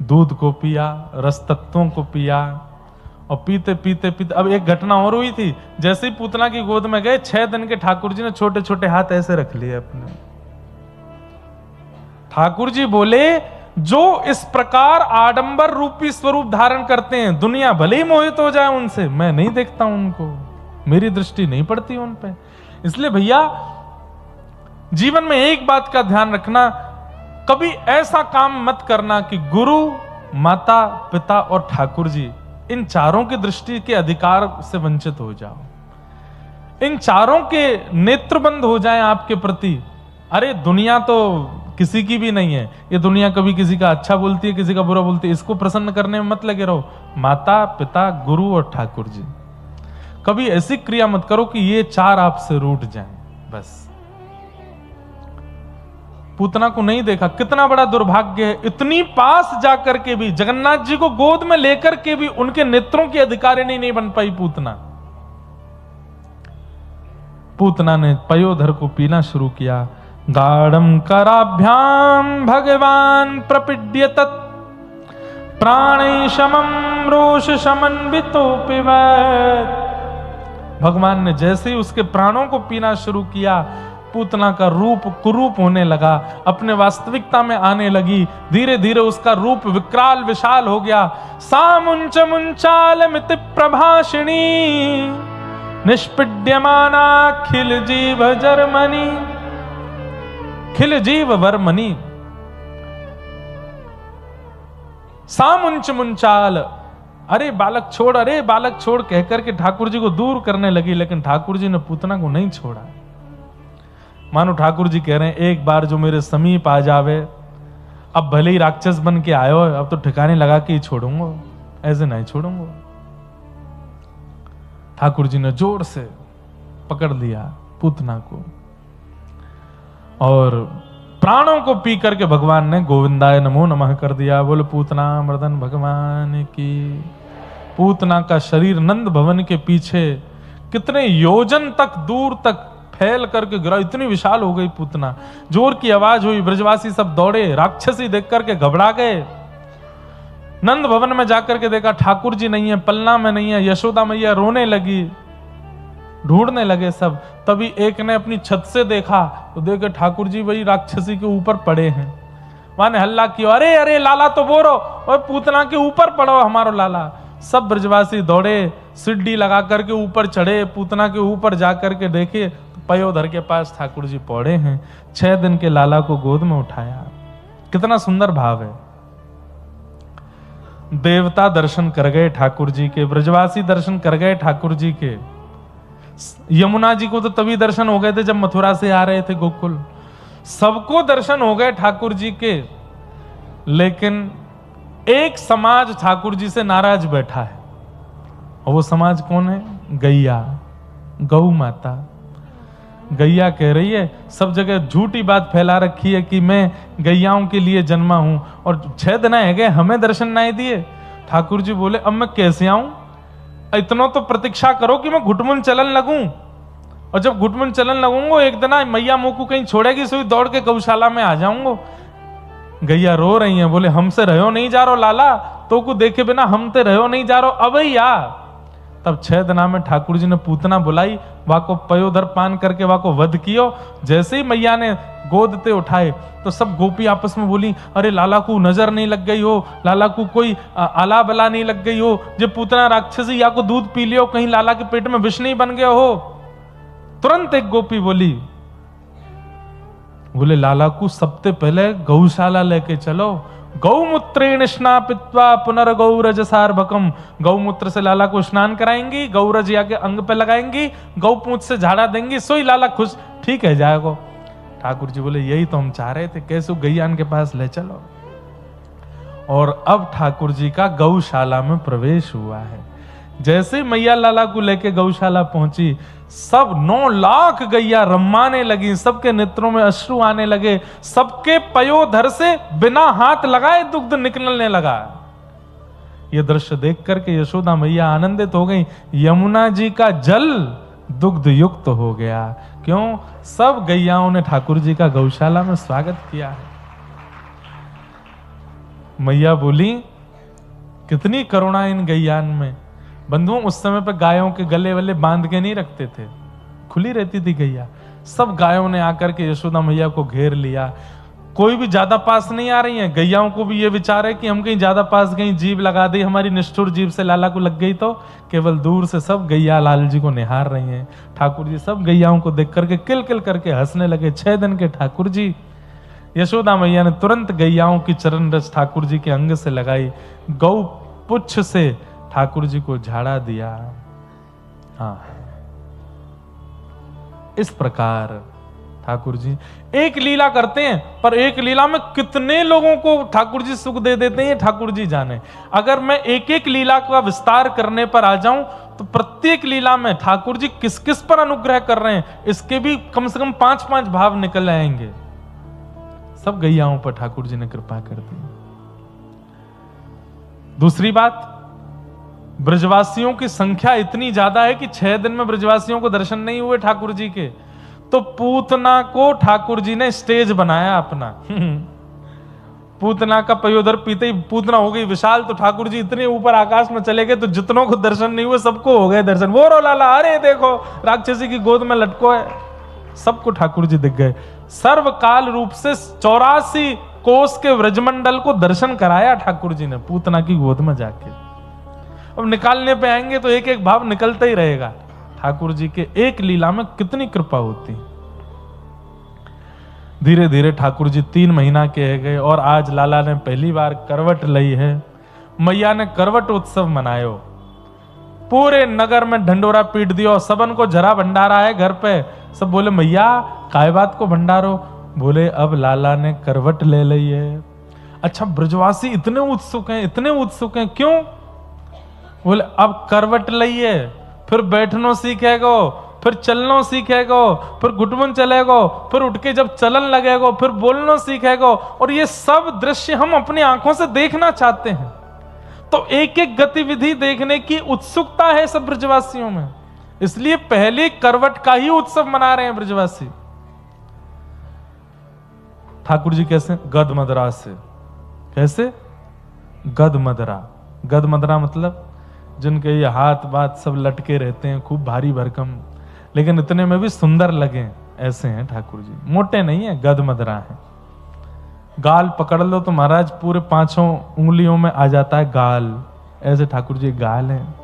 दूध को पिया, रस तत्वों को पिया, और पीते पीते पीते अब एक घटना और हुई थी। जैसे ही पूतना की गोद में गए, 6 दिन के ठाकुर जी ने छोटे छोटे हाथ ऐसे रख लिए अपने। ठाकुर जी बोले जो इस प्रकार आडंबर रूपी स्वरूप धारण करते हैं, दुनिया भले ही मोहित हो जाए उनसे, मैं नहीं देखता उनको, मेरी दृष्टि नहीं पड़ती उन पे। इसलिए भैया जीवन में एक बात का ध्यान रखना, कभी ऐसा काम मत करना कि गुरु, माता, पिता और ठाकुर जी, इन चारों की दृष्टि के अधिकार से वंचित हो जाओ, इन चारों के नेत्र बंद हो जाएं आपके प्रति। अरे दुनिया तो किसी की भी नहीं है। ये दुनिया कभी किसी का अच्छा बोलती है, किसी का बुरा बोलती है, इसको प्रसन्न करने में मत लगे रहो। माता पिता गुरु और ठाकुर जी, कभी ऐसी क्रिया मत करो कि ये चार आपसे रूठ जाएं। बस पूतना को नहीं देखा, कितना बड़ा दुर्भाग्य है। इतनी पास जाकर के भी, जगन्नाथ जी को गोद में लेकर के भी उनके नेत्रों की अधिकारिणी नहीं बन पाई पूतना। पूतना ने पयोधर को पीना शुरू किया। गाढ़म कराभ्याम भगवान प्रपीड्य तत् प्राणै शमं रोष समन्वितो पिबैत। भगवान ने जैसे ही उसके प्राणों को पीना शुरू किया, पूतना का रूप कुरूप होने लगा, अपने वास्तविकता में आने लगी। धीरे धीरे उसका रूप विकराल विशाल हो गया। सामुंच मुंचाल मिति प्रभाषिणी निष्पीड्यमाना खिल जीव जर्मनी। खिल जीव वर्मनी। सामुंच मुंचाल, अरे बालक छोड़, अरे बालक छोड़ कहकर के ठाकुर जी को दूर करने लगी, लेकिन ठाकुर जी ने पूतना को नहीं छोड़ा। मानो ठाकुर जी कह रहे हैं, एक बार जो मेरे समीप आ जावे, अब भले ही राक्षस बन के आयो, अब तो ठिकाने लगा के ही छोड़ूंगा, ऐसे नहीं छोड़ूंगा। ठाकुर जी ने जोर से पकड़ लिया पूतना को और प्राणों को पी करके भगवान ने गोविंदाय नमो नमः कर दिया। बोले पूतना मर्दन भगवान की। पूतना का शरीर नंद भवन के पीछे कितने योजन तक दूर तक फैल करके गिरा। इतनी विशाल हो गई पूतना। जोर की आवाज हुई, ब्रजवासी सब दौड़े, राक्षसी देख करके घबरा गए। नंद भवन में जाकर के देखा ठाकुर जी नहीं है, पलना में नहीं है। यशोदा मैया रोने लगी, ढूंढने लगे सब। तभी एक ने अपनी छत से देखा तो देखे ठाकुर जी वही राक्षसी के ऊपर पड़े हैं। वहां ने हल्ला किया, अरे अरे लाला तो बोरो, और पूतना के ऊपर पड़ो हमारो लाला। सब ब्रजवासी दौड़े, सीढ़ी लगा करके ऊपर चढ़े, पूतना के ऊपर जाकर के देखे पयोधर के पास ठाकुर जी पौड़े हैं। 6 दिन के लाला को गोद में उठाया। कितना सुंदर भाव है। देवता दर्शन कर गए ठाकुर जी के, ब्रजवासी दर्शन कर गए ठाकुर जी के। यमुना जी को तो तभी दर्शन हो गए थे जब मथुरा से आ रहे थे गोकुल। सबको दर्शन हो गए ठाकुर जी के, लेकिन एक समाज ठाकुर जी से नाराज बैठा है। और वो समाज कौन है? गैया, गौ माता। गैया कह रही है, सब जगह झूठी बात फैला रखी है कि मैं गैयाओं के लिए जन्मा हूं, और 6 दिन है गए हमें दर्शन नहीं दिए। ठाकुर जी बोले, अब मैं कैसे आऊं? इतना तो प्रतीक्षा करो कि मैं घुटमुन चलन लगूं, और जब घुटमुन चलन लगूंगा एक दिन मैया मुंह को कहीं छोड़ेगी, सोई दौड़ के गौशाला में आ जाऊंगा। गैया रो रही हैं, बोले हमसे रहो नहीं जा रहो लाला, तो को देखे बिना हम ते रहो नहीं जा रहो, अब ही आ। तब 6 दिना में ठाकुर जी ने पूतना बुलाई, वहां को पयोधर पान करके वहां को वध कियो। जैसे ही मैया ने गोद ते उठाए तो सब गोपी आपस में बोली, अरे लाला को नजर नहीं लग गई हो, लाला को कोई आला बला नहीं लग गई हो, जब पूतना राक्षसी या को दूध पी लियो, कहीं लाला के पेट में विष नहीं बन गया हो। तुरंत एक गोपी बोली, बोले लाला को सबसे पहले गौशाला लेके चलो, गौमूत्रेण स्नापित्वा पुनर्गौरज सार्वकम। गौमूत्र से लाला को स्नान कराएंगी, गौरज या के अंग पे लगाएंगी, गौपूंछ से झाड़ा देंगी, सोई लाला खुश ठीक है जाएगा। ठाकुर जी बोले यही तो हम चाह रहे थे, कैसे गैयान के पास ले चलो। और अब ठाकुर जी का गौशाला में प्रवेश हुआ है। जैसे मैया लाला को लेके गौशाला पहुंची, सब 9 लाख गैया रम्माने लगी, सबके नेत्रों में अश्रु आने लगे, सबके पयोधर से बिना हाथ लगाए दुग्ध निकलने लगा। यह दृश्य देख करके यशोदा मैया आनंदित हो गई। यमुना जी का जल दुग्ध युक्त हो गया। क्यों? सब गैयाओं ने ठाकुर जी का गौशाला में स्वागत किया है। मैया बोली, कितनी करुणा इन गैयान में। बंधुओं, उस समय पर गायों के गले वले बांध के नहीं रखते थे, खुली रहती थी गैया। सब गायों ने आकर के यशोदा मैया को घेर लिया। कोई भी ज्यादा पास नहीं आ रही है। गैयाओं को भी ये विचार है कि हम कहीं ज्यादा पास गई, जीभ लगा दी, हमारी निष्ठुर जीभ से लाला को लग गई तो। केवल दूर से सब गैया लाल जी को निहार रही हैं। ठाकुर जी सब गैयाओं को देख करके किल किल करके हंसने लगे। 6 दिन के ठाकुर जी। यशोदा मैया ने तुरंत गैयाओं की चरण रस ठाकुर जी के अंग से लगाई, गौ पुच्छ से ठाकुर जी को झाड़ा दिया। हाँ, इस प्रकार ठाकुर जी एक लीला करते हैं, पर एक लीला में कितने लोगों को ठाकुर जी सुख दे देते हैं ठाकुर जी जाने। अगर मैं एक एक लीला का विस्तार करने पर आ जाऊं तो प्रत्येक लीला में ठाकुर जी किस किस पर अनुग्रह कर रहे हैं इसके भी कम से कम 5-5 भाव निकल आएंगे। सब गैयाओं पर ठाकुर जी ने कृपा कर दी। दूसरी बात, ब्रजवासियों की संख्या इतनी ज्यादा है कि 6 दिन में ब्रजवासियों को दर्शन नहीं हुए ठाकुर जी के, तो पूतना को ठाकुर जी ने स्टेज बनाया अपना। पूतना का पयोदर पीते ही पूतना हो गई विशाल, तो ठाकुर जी इतने ऊपर आकाश में चले गए तो जितनों को दर्शन नहीं हुए सबको हो गए दर्शन। वो रो लाला, अरे देखो राक्षसी की गोद में लटको है, सबको ठाकुर जी दिख गए। सर्वकाल रूप से 84 कोस के व्रजमंडल को दर्शन कराया ठाकुर जी ने पूतना की गोद में जाके। अब निकालने पे आएंगे तो एक एक भाव निकलता ही रहेगा। ठाकुर जी के एक लीला में कितनी कृपा होती। धीरे धीरे ठाकुर जी 3 महीना के है गए और आज लाला ने पहली बार करवट ली है। मैया ने करवट उत्सव मनायो, पूरे नगर में ढंडोरा पीट दियो, सबन को जरा भंडारा है घर पे। सब बोले मैया काय बात को भंडारो? बोले अब लाला ने करवट ले ली है। अच्छा ब्रजवासी इतने उत्सुक हैं, इतने उत्सुक हैं, क्यों? बोले अब करवट ली है, फिर बैठनो सीखेगो, फिर चलनो सीखेगो, फिर घुटमुन चलेगो, फिर उठ के जब चलन लगेगो, फिर बोलनो सीखेगो। और ये सब दृश्य हम अपनी आंखों से देखना चाहते हैं, तो एक एक गतिविधि देखने की उत्सुकता है सब ब्रजवासियों में। इसलिए पहले करवट का ही उत्सव मना रहे हैं ब्रजवासी। ठाकुर जी कैसे? गद मदरा से। कैसे? गद मदरा। गद मदरा मतलब जिनके ये हाथ बात सब लटके रहते हैं, खूब भारी भरकम, लेकिन इतने में भी सुंदर लगे, ऐसे हैं ठाकुर जी। मोटे नहीं है, गद मदरा है। गाल पकड़ लो तो महाराज पूरे 5 उंगलियों में आ जाता है गाल, ऐसे ठाकुर जी गाल हैं।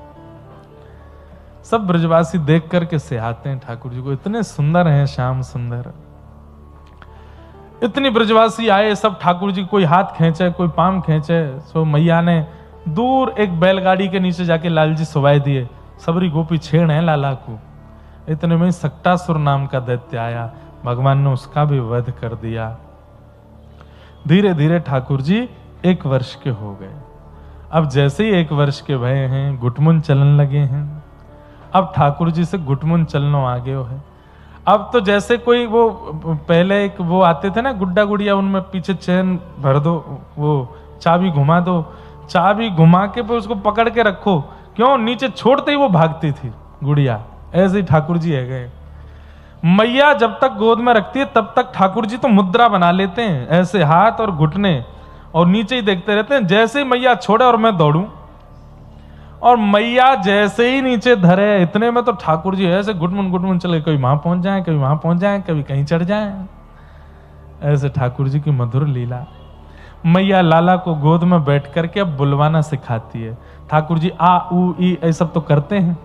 सब ब्रजवासी देख करके सिहाते हैं ठाकुर जी को, इतने सुंदर हैं, श्याम सुंदर। इतनी ब्रजवासी आए सब ठाकुर जी, कोई हाथ खींचे, कोई पाम खींचे। सो मैया ने दूर एक बैलगाड़ी के नीचे जाके लाल जी सुवाए दिए। सबरी गोपी छेड़ है लाला को। इतने में सक्टासुर नाम का दैत्य आया, भगवान ने उसका भी वध कर दिया। धीरे धीरे ठाकुर जी 1 वर्ष के हो गए। अब जैसे ही 1 वर्ष के भये हैं, घुटमुन चलन लगे हैं। अब ठाकुर जी से घुटमुन चलनो आ गयो है। अब तो जैसे कोई वो पहले एक वो आते थे ना गुड्डा गुड़िया, उनमें पीछे चैन भर दो, वो चाबी घुमा दो, चाबी घुमा के फिर उसको पकड़ के रखो, क्यों? नीचे छोड़ते ही वो भागती थी गुड़िया। ऐसे ही ठाकुर जी है गए। मैया जब तक गोद में रखती है तब तक ठाकुर जी तो मुद्रा बना लेते हैं, ऐसे हाथ और घुटने, और नीचे ही देखते रहते हैं। जैसे ही मैया छोड़े और मैं दौड़ूं, और मैया जैसे ही नीचे धरे, इतने में तो ठाकुर जी ऐसे घुटमुन चले, कभी वहां पहुंच जाए, कभी वहां पहुंच जाए, कभी कहीं चढ़ जाए। ऐसे ठाकुर जी की मधुर लीला। मैया लाला को गोद में बैठ करके अब बुलवाना सिखाती है। ठाकुर जी आ ऊ ई ये सब तो करते हैं।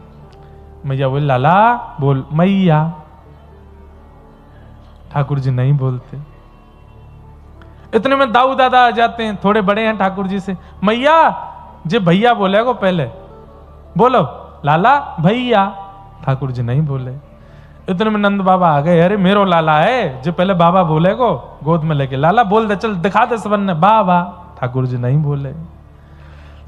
मैया बोले लाला बोल, मैया। ठाकुर जी नहीं बोलते। इतने में दाऊ दादा आ जाते हैं, थोड़े बड़े हैं ठाकुर जी से। मैया जे भैया बोलेगो, पहले बोलो लाला भैया। ठाकुर जी नहीं बोले। इतने में नंद बाबा आ गए। अरे मेरो लाला है, जो पहले बाबा बोलेगो, गोद में लेके लाला बोल दे, चल दिखा दे सबन ने बाबा। ठाकुर जी नहीं बोले।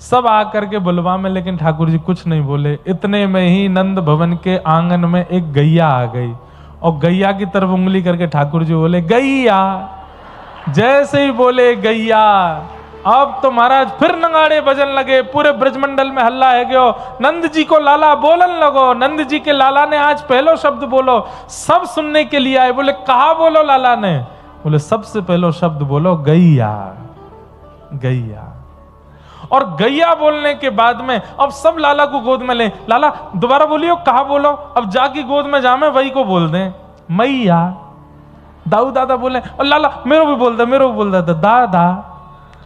सब आकर के बुलवा में, लेकिन ठाकुर जी कुछ नहीं बोले। इतने में ही नंद भवन के आंगन में एक गैया आ गई, और गैया की तरफ उंगली करके ठाकुर जी बोले गैया। जैसे ही बोले गैया, अब तो महाराज फिर नगाड़े बजन लगे, पूरे ब्रजमंडल में हल्ला है गयो। नंद जी को लाला बोलन लगो। नंद जी के लाला ने आज पहलो शब्द बोलो, सब सुनने के लिए आए। बोले कहा बोलो लाला ने? बोले सबसे पहलो शब्द बोलो गैया, गैया। और गैया बोलने के बाद में अब सब लाला को गोद में ले। लाला दोबारा बोलियो, कहा बोलो? अब जाके गोद में जामे वही को बोल दें मैया। दाऊ दादा बोले, और लाला मेरो भी बोल दे, मेरो भी बोल दे, दादा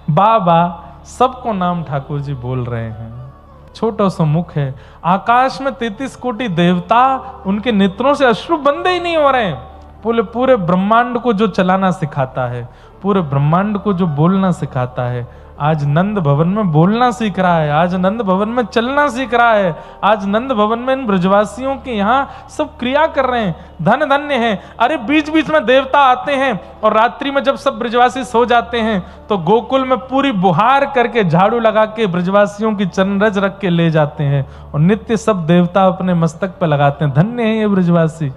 बाबा। सबको नाम ठाकुर जी बोल रहे हैं। छोटा सा मुख है, आकाश में 33 कोटि देवता, उनके नेत्रों से अश्रु बंदे ही नहीं हो रहे हैं। पूरे ब्रह्मांड को जो चलाना सिखाता है, पूरे ब्रह्मांड को जो बोलना सिखाता है, आज नंद भवन में बोलना सीख रहा है, आज नंद भवन में चलना सीख रहा है, आज नंद भवन में इन ब्रजवासियों के यहाँ सब क्रिया कर रहे हैं। धन धन्य है। अरे बीच बीच में देवता आते हैं और रात्रि में जब सब ब्रजवासी सो जाते हैं तो गोकुल में पूरी बुहार करके झाड़ू लगा के ब्रजवासियों की चरणरज रख के ले जाते हैं और नित्य सब देवता अपने मस्तक पर लगाते हैं। धन्य है ये ब्रजवासी,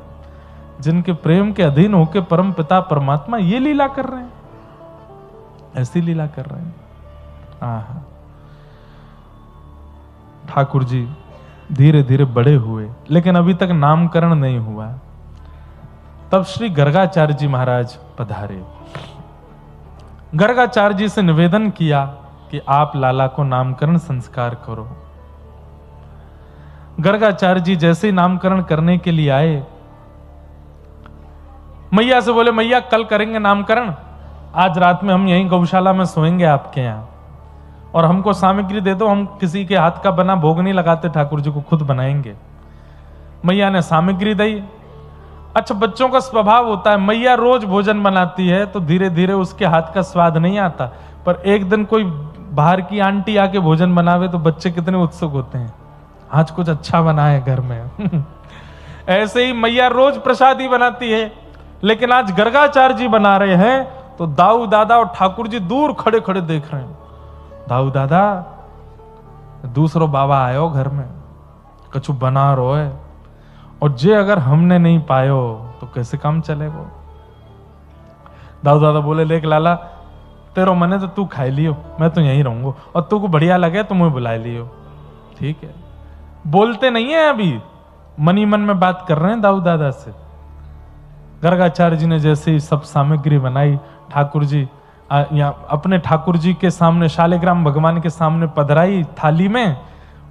जिनके प्रेम के अधीन होकर परम पिता परमात्मा ये लीला कर रहे हैं, ऐसी लीला कर रहे हैं। ठाकुर जी धीरे धीरे बड़े हुए, लेकिन अभी तक नामकरण नहीं हुआ। तब श्री गर्गाचार्य जी महाराज पधारे। गर्गाचार्य जी से निवेदन किया कि आप लाला को नामकरण संस्कार करो। गर्गाचार्य जी जैसे ही नामकरण करने के लिए आए, मैया से बोले, मैया कल करेंगे नामकरण, आज रात में हम यहीं गौशाला में सोएंगे आपके यहां, और हमको सामग्री दे दो, हम किसी के हाथ का बना भोग नहीं लगाते, ठाकुर जी को खुद बनाएंगे। मैया ने सामग्री दी। अच्छा, बच्चों का स्वभाव होता है, मैया रोज भोजन बनाती है तो धीरे धीरे उसके हाथ का स्वाद नहीं आता, पर एक दिन कोई बाहर की आंटी आके भोजन बनावे तो बच्चे कितने उत्सुक होते हैं, आज कुछ अच्छा बना है घर में। ऐसे ही मैया रोज प्रसादी बनाती है, लेकिन आज गर्गाचार्य जी बना रहे हैं तो दाऊ दादा और ठाकुर जी दूर खड़े खड़े देख रहे हैं। दाऊ दादा, दूसरो बाबा आयो घर में, कछु बना रो है, और जे अगर हमने नहीं पायो तो कैसे काम चलेगा। दाऊ दादा बोले, लेक लाला तेरो मने तो तू खाई लियो, मैं तो यहीं रहूंगा, और तू को बढ़िया लगे तो मुझे बुला लियो। ठीक है, बोलते नहीं है, अभी मनी मन में बात कर रहे हैं दाऊ दादा से। गर्गाचार्य जी ने जैसे ही सब सामग्री बनाई, ठाकुर जी अपने ठाकुर जी के सामने, शालिग्राम भगवान के सामने पधराई थाली में,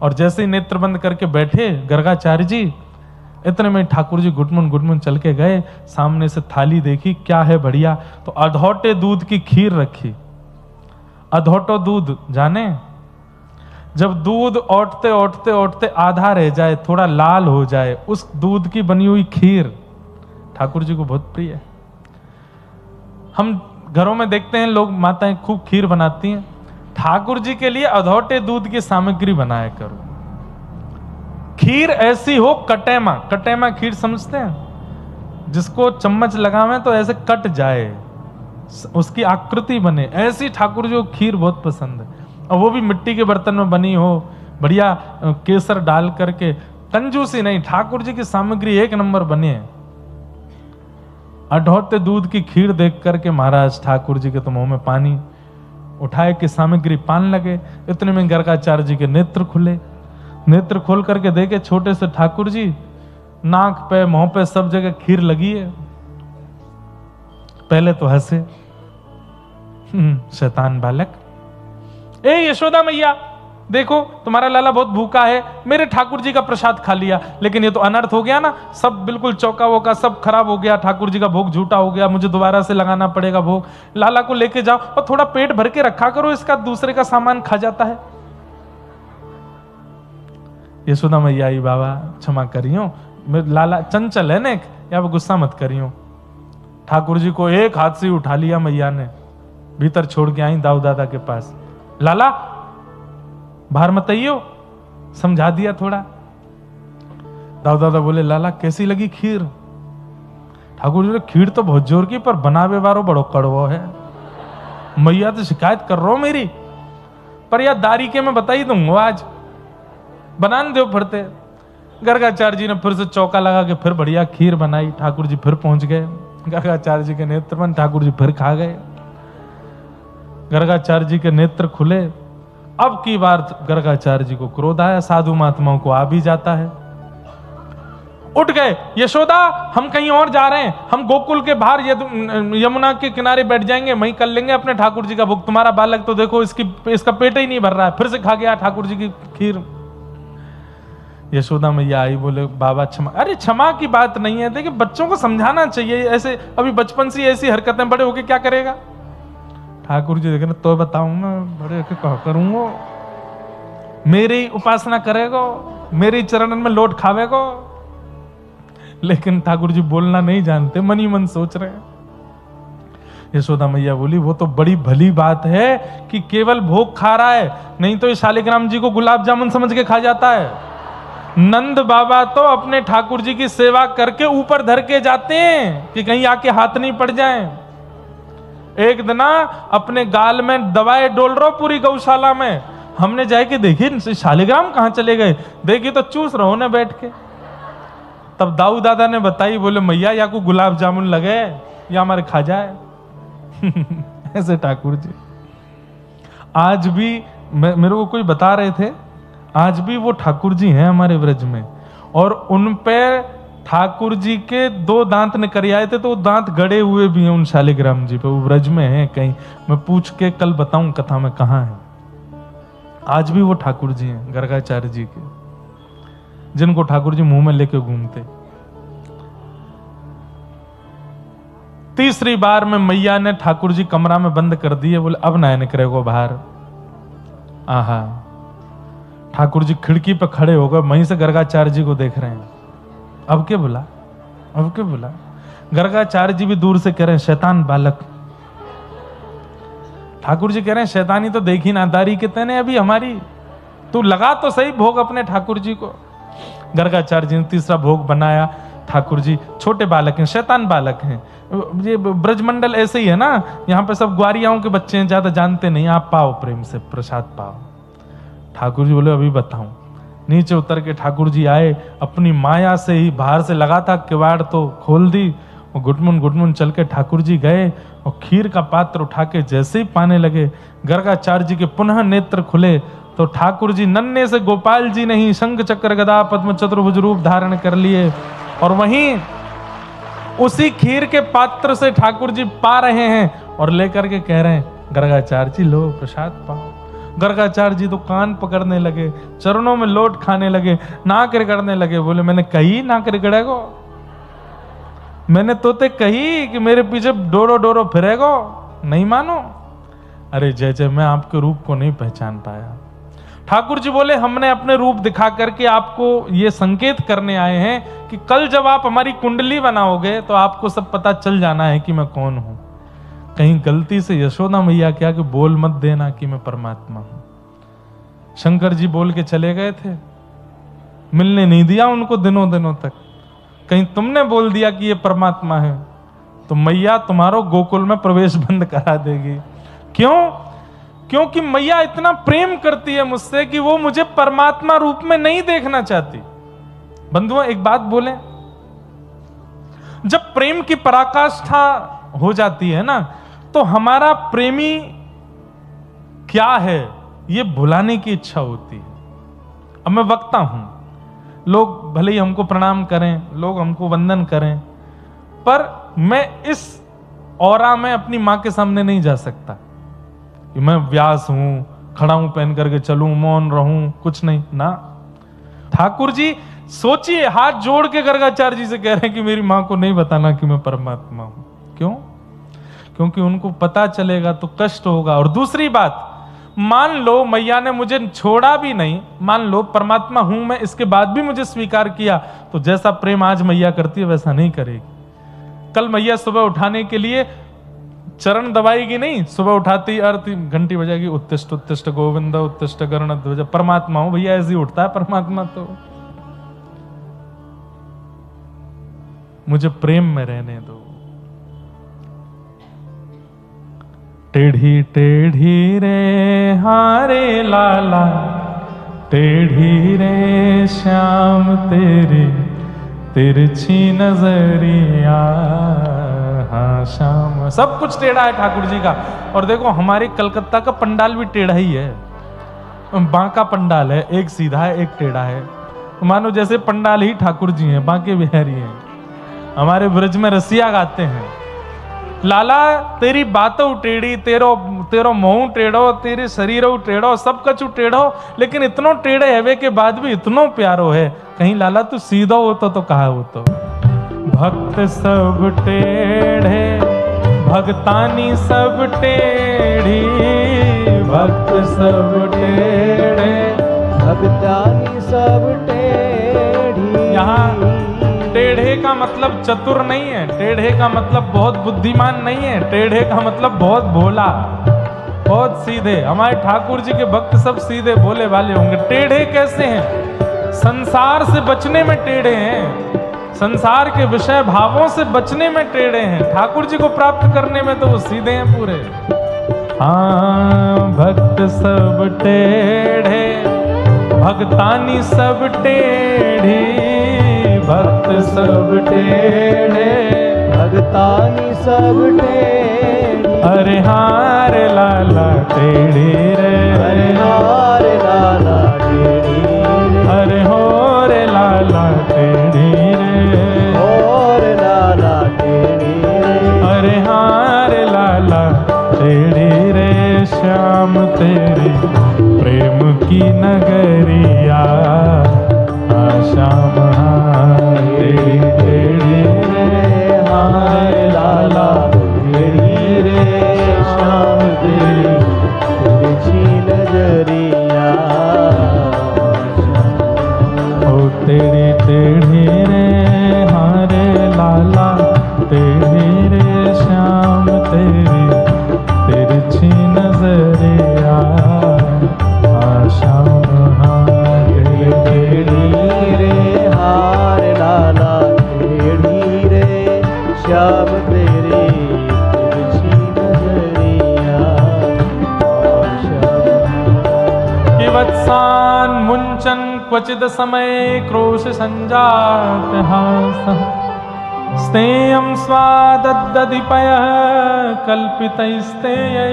और जैसे ही नेत्र बंद करके बैठे गर्गाचार्य जी, इतने में ठाकुर जी गुटमुन चल के गए, सामने से थाली देखी, क्या है बढ़िया, तो अधौटे दूध की खीर रखी। अधौटो दूध जाने, जब दूध औटते औटते औटते आधा रह जाए, थोड़ा लाल हो जाए, उस दूध की बनी हुई खीर ठाकुर जी को बहुत प्रिय है। हम घरों में देखते हैं लोग, माताएं खूब खीर बनाती हैं, ठाकुर जी के लिए अधौटे दूध की सामग्री बनाया करो। खीर ऐसी हो कटेमा, कटेमा खीर समझते हैं, जिसको चम्मच लगावें तो ऐसे कट जाए, उसकी आकृति बने, ऐसी ठाकुर जी को खीर बहुत पसंद है, और वो भी मिट्टी के बर्तन में बनी हो, बढ़िया केसर डाल करके, कंजूसी नहीं, ठाकुर जी की सामग्री एक नंबर बने। अधौटे दूध की खीर देख करके महाराज ठाकुर जी के तो मुंह में पानी, उठाए के सामग्री पान लगे। इतने में गर्गाचार्य जी के नेत्र खुले, नेत्र खोल करके देखे छोटे से ठाकुर जी, नाक पे मुंह पे सब जगह खीर लगी है। पहले तो हंसे, शैतान बालक, ए यशोदा मैया देखो तुम्हारा लाला बहुत भूखा है, मेरे ठाकुर जी का प्रसाद खा लिया, लेकिन ये तो अनर्थ हो गया ना, सब बिल्कुल चौका वोका सब खराब हो गया, ठाकुर जी का भोग झूठा हो गया, मुझे दोबारा से लगाना पड़ेगा भोग। लाला को लेके जाओ और थोड़ा पेट भर के रखा करो, इसका दूसरे का सामान खा जाता है। यशोदा मैया आई, बाबा क्षमा करियो, मेरे लाला चंचल है ने, या गुस्सा मत करियो। ठाकुर जी को एक हाथ से उठा लिया मैया ने, भीतर छोड़ के आई दाऊ दादा के पास। लाला बाहर मत आइयो, समझा दिया थोड़ा। दाऊ दादा बोले, लाला कैसी लगी खीर? ठाकुर जी ने, खीर तो बहुत जोर की, पर बनावे वारो बड़ो कड़वो है, मैया तो शिकायत कर रहा हो मेरी, पर यार दारी के मैं बता ही दूंगा, आज बनान दो फिरते। गर्गाचार्य जी ने फिर से चौका लगा के फिर बढ़िया खीर बनाई, ठाकुर जी फिर पहुंच गए, गर्गाचार्य जी के नेत्र बंद, ठाकुर जी फिर खा गए। गर्गाचार्य जी के नेत्र खुले। अब की बार गर्गाचार्य जी को क्रोध आया, साधु महात्माओं को आ भी जाता है। उठ गए, यशोदा हम कहीं और जा रहे हैं, हम गोकुल के बाहर यमुना के किनारे बैठ जाएंगे, वहीं कर लेंगे अपने ठाकुर जी का भोग, तुम्हारा बालक तो देखो इसका पेट ही नहीं भर रहा है, फिर से खा गया ठाकुर जी की खीर। यशोदा मैया आई, बोले बाबा क्षमा। अरे क्षमा की बात नहीं है, देखिए बच्चों को समझाना चाहिए, ऐसे अभी बचपन से ऐसी हरकतें, बड़े होके क्या करेगा। ठाकुर जी देखे, तो बताऊंगा बड़े होके क्या करूंगा, मेरी उपासना करेगो, मेरी चरणन में लोट खावेगो। लेकिन ठाकुर जी बोलना नहीं जानते, मन ही मन सोच रहे हैं। यशोदा मैया बोली वो तो बड़ी भली बात है कि केवल भोग खा रहा है, नहीं तो ये शालिग्राम जी को गुलाब जामुन समझ के खा जाता है। नंद बाबा तो अपने ठाकुर जी की सेवा करके ऊपर धर के जाते हैं कि कहीं आके हाथ नहीं पड़ जाए। एक दिन अपने गाल में दवाएं डोल रहा पूरी गौशाला में, हमने जाके देखी शालिग्राम कहां चले गए, देखी तो चूस रहो ने बैठ के। तब दाऊ दादा ने बताई, बोले मैया या को गुलाब जामुन लगे या हमारे खा जाए। ऐसे ठाकुर जी आज भी मेरे को कोई बता रहे थे, आज भी वो ठाकुर जी हैं हमारे व्रज में, और उन पे ठाकुर जी के 2 दांत निकल आए थे, तो दांत गड़े हुए भी हैं उन शालिग्राम जी पे। वो व्रज में हैं कहीं, मैं पूछ के कल बताऊं कथा में कहां है। आज भी वो ठाकुर जी हैं गर्गाचार्य जी के, जिनको ठाकुर जी मुंह में लेके घूमते। तीसरी बार में मैया ने ठाकुर जी कमरा में बंद कर दिए, बोले अब ना निकलेगो बाहर। आहा, ठाकुर जी खिड़की पे खड़े हो गए, वहीं से गर्गाचार्य जी को देख रहे हैं। अब क्या बोला, अब क्या बोला? गर्गाचार्य जी भी दूर से कह रहे हैं शैतान बालक। ठाकुर जी कह रहे हैं शैतानी तो देखी ना दारी के तने अभी हमारी, तू लगा तो सही भोग अपने ठाकुर जी को। गर्गाचार्य जी ने तीसरा भोग बनाया। ठाकुर जी छोटे बालक हैं, शैतान बालक हैं। ये ब्रजमंडल ऐसे ही है ना, यहाँ पे सब ग्वारियाओं के बच्चे हैं, ज्यादा जानते नहीं, आप पाओ प्रेम से प्रसाद पाओ। ठाकुर जी बोले अभी बताऊं। नीचे उतर के ठाकुर जी आए, अपनी माया से ही बाहर से लगा था किवाड़ तो खोल दी, और गुटमुन चल के ठाकुर जी गए और खीर का पात्र उठा के जैसे ही पाने लगे, गर्गाचार्य जी के पुनः नेत्र खुले तो ठाकुर जी नन्हे से गोपाल जी नहीं, शंख चक्र गदा पद्म चतुर्भुज रूप धारण कर लिए, और वहीं उसी खीर के पात्र से ठाकुर जी पा रहे हैं और लेकर के कह रहे हैं गर्गाचार्य जी लो प्रसाद पाओ। गर्गाचार्य जी तो कान पकड़ने लगे, चरणों में लोट खाने लगे, नाक रगड़ने लगे। बोले मैंने कही नाक रगड़ेगो, मैंने तोते कही कि मेरे पीछे डोरो डोरो फिरेगो, नहीं मानो। अरे जय जय, मैं आपके रूप को नहीं पहचान पाया। ठाकुर जी बोले हमने अपने रूप दिखा करके आपको ये संकेत करने आए हैं कि कल जब आप हमारी कुंडली बनाओगे तो आपको सब पता चल जाना है कि मैं कौन हूं। कहीं गलती से यशोदा मैया क्या कि बोल मत देना कि मैं परमात्मा हूं। शंकर जी बोल के चले गए थे, मिलने नहीं दिया उनको दिनों तक। कहीं तुमने बोल दिया कि ये परमात्मा है तो मैया तुम्हारो गोकुल में प्रवेश बंद करा देगी। क्यों? क्योंकि मैया इतना प्रेम करती है मुझसे कि वो मुझे परमात्मा रूप में नहीं देखना चाहती। बंधुओं एक बात बोले, जब प्रेम की पराकाष्ठा हो जाती है ना, तो हमारा प्रेमी क्या है ये भुलाने की इच्छा होती है। अब मैं वक्ता हूं, लोग भले ही हमको प्रणाम करें, लोग हमको वंदन करें, पर मैं इस औरा में अपनी मां के सामने नहीं जा सकता कि मैं व्यास हूं, खड़ा हूं पहन करके चलूं, मौन रहूं, कुछ नहीं ना। ठाकुर जी सोचिए, हाथ जोड़ के गर्गाचार्य जी से कह रहे हैं कि मेरी मां को नहीं बताना कि मैं परमात्मा हूं। क्यों? क्योंकि उनको पता चलेगा तो कष्ट होगा। और दूसरी बात, मान लो मैया ने मुझे छोड़ा भी नहीं, मान लो परमात्मा हूं मैं, इसके बाद भी मुझे स्वीकार किया, तो जैसा प्रेम आज मैया करती है वैसा नहीं करेगी। कल मैया सुबह उठाने के लिए चरण दबाएगी नहीं, सुबह उठाती ही आरती घंटी बजाएगी, उत्तिष्ठ उत्तिष्ठ गोविंद उत्तिष्ठ गरुड़ध्वज। परमात्मा हूं भैया, ऐसे ही उठता है परमात्मा। तो मुझे प्रेम में रहने दो। टेढ़ी टेढ़ी रे हारे लाला, टेढ़ी रे श्याम तेरी तिरछी नजरिया, हाँ श्याम। सब कुछ टेढ़ा है ठाकुर जी का। और देखो हमारे कलकत्ता का पंडाल भी टेढ़ा ही है, बांका पंडाल है, एक सीधा है एक टेढ़ा है। मानो जैसे पंडाल ही ठाकुर जी हैं, बांके बिहारी हैं। हमारे ब्रज में रसिया गाते हैं, लाला तेरी बातों टेढ़ी, तेरो मुंह टेढ़ो, तेरे शरीर टेढ़ो, सब कछु टेढ़ो, लेकिन इतनो टेढ़े हैवे के बाद भी इतनो प्यारो है। कहीं लाला तू सीधो होतो तो कहा होतो। भक्त सब टेढ़े, भक्तानी सब टेढ़ी, भक्त सब टेढ़े, भक्तानी सब टेढ़ी। यहाँ टेढ़े का मतलब चतुर नहीं है, टेढ़े का मतलब बहुत बुद्धिमान नहीं है, टेढ़े का मतलब बहुत भोला, बहुत सीधे। हमारे ठाकुर जी के भक्त सब सीधे भोले वाले होंगे। टेढ़े कैसे हैं? संसार से बचने में टेढ़े हैं, संसार के विषय भावों से बचने में टेढ़े हैं। ठाकुर जी को प्राप्त करने में तो वो सीधे हैं पूरे। हाँ, भक्त सब टेढ़े, भक्तानी सब टेढ़ी, भक्त सब टेढ़े, भक्तानी सब टेढ़ी। अरे हार लाला टेढ़ी रे, अरे हार लाला टेढ़ी रे, अरे हो रे लाला टेढ़ी रे, और लाला टेढ़ी रे, अरे हार लाला टेढ़ी रे। श्याम तेरी प्रेम की नगरिया, श्याम हार तेरी टेढ़ी रे, हार लाला टेढ़ी रे, श्याम तेरी तिरछी नजरिया। ओ तेरी टेढ़ी रे, हारे लाला टेढ़ी रे, श्याम तेरी तिरछी नजरिया, श्याम हार टेढ़ी रे, हार लाला टेढ़ी रे, श्याम तेरी तिरछी नजरिया। कि वत्सान मुंचन क्वचिद समय क्रोश संजात हासः, स्तेयं स्वादद्दधिपयः कल्पितैस्तेययोगैः,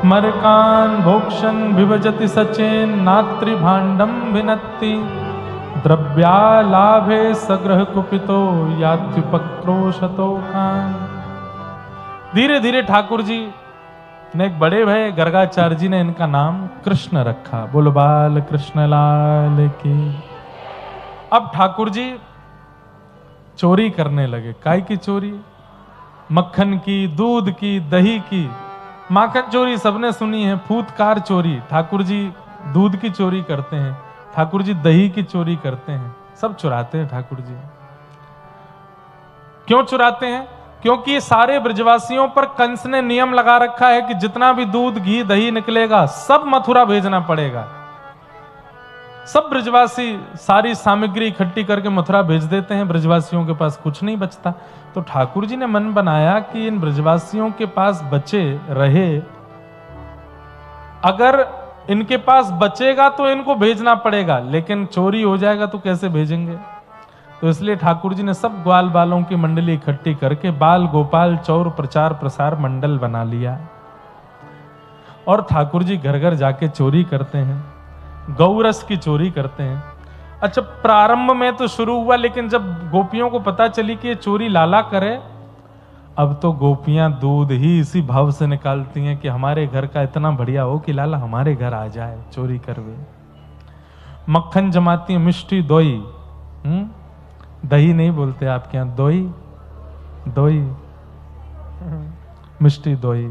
मरकान् भोक्षन् विभजति सचेन नात्रिभाण्डं भिनत्ति, द्रव्यालाभे सग्रह कुपितो यात्युपक्रोशतो कान्। धीरे धीरे ठाकुर जी ने एक बड़े भाई गर्गाचार्य जी ने इनका नाम कृष्ण रखा। बोलो बाल कृष्ण लाल की। अब ठाकुर जी चोरी करने लगे। काय की चोरी? मक्खन की, दूध की, दही की। माखन चोरी सबने सुनी है, फूतकार चोरी। ठाकुर जी दूध की चोरी करते हैं, ठाकुर जी दही की चोरी करते हैं, सब चुराते हैं ठाकुर जी। क्यों चुराते हैं? क्योंकि सारे ब्रजवासियों पर कंस ने नियम लगा रखा है कि जितना भी दूध, घी, दही निकलेगा सब मथुरा भेजना पड़ेगा। सब ब्रजवासी सारी सामग्री इकट्ठी करके मथुरा भेज देते हैं, ब्रजवासियों के पास कुछ नहीं बचता। तो ठाकुर जी ने मन बनाया कि इन ब्रजवासियों के पास बचे रहे, अगर इनके पास बचेगा तो इनको भेजना पड़ेगा, लेकिन चोरी हो जाएगा तो कैसे भेजेंगे। तो इसलिए ठाकुर जी ने सब ग्वाल बालों की मंडली इकट्ठी करके बाल गोपाल चौर प्रचार प्रसार मंडल बना लिया और ठाकुर जी घर घर जाके चोरी करते हैं, गौरस की चोरी करते हैं। अच्छा, प्रारंभ में तो शुरू हुआ, लेकिन जब गोपियों को पता चली कि ये चोरी लाला करे, अब तो गोपियां दूध ही इसी भाव से निकालती हैं कि हमारे घर का इतना बढ़िया हो कि लाला हमारे घर आ जाए चोरी करवे। मक्खन जमाती है, मिष्टी दोई, दही नहीं बोलते आपके यहां, दोई दोई, मिष्टी दोई,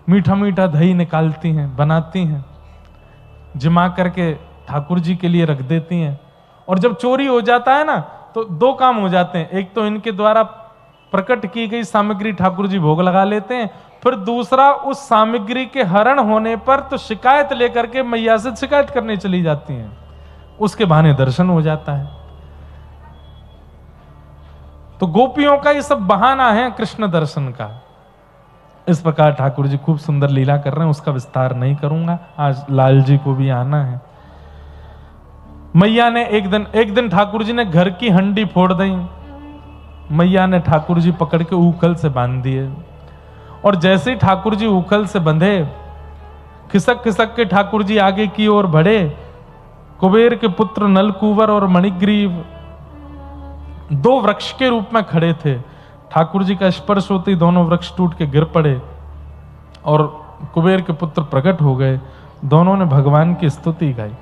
मीठा मीठा दही निकालती हैं, बनाती हैं, जमा करके ठाकुर जी के लिए रख देती हैं। और जब चोरी हो जाता है ना तो दो काम हो जाते हैं, एक तो इनके द्वारा प्रकट की गई सामग्री ठाकुर जी भोग लगा लेते हैं, फिर दूसरा उस सामग्री के हरण होने पर तो शिकायत लेकर के मैया से शिकायत करने चली जाती हैं, उसके बहाने दर्शन हो जाता है। तो गोपियों का ये सब बहाना है कृष्ण दर्शन का। इस प्रकार ठाकुर जी खूब सुंदर लीला कर रहे हैं, उसका विस्तार नहीं करूंगा, आज लाल जी को भी आना है। मैया ने एक दिन ठाकुर जी ने घर की हंडी फोड़ दी, मैया ने ठाकुर जी पकड़ के ऊखल से बांध दिए, और जैसे ही ठाकुर जी ऊखल से बंधे, खिसक खिसक के ठाकुर जी आगे की ओर बढ़े। कुबेर के पुत्र नलकूवर और मणिग्रीव दो वृक्ष के रूप में खड़े थे। ठाकुर जी का स्पर्श होते ही दोनों वृक्ष टूट के गिर पड़े और कुबेर के पुत्र प्रकट हो गए। दोनों ने भगवान की स्तुति गाई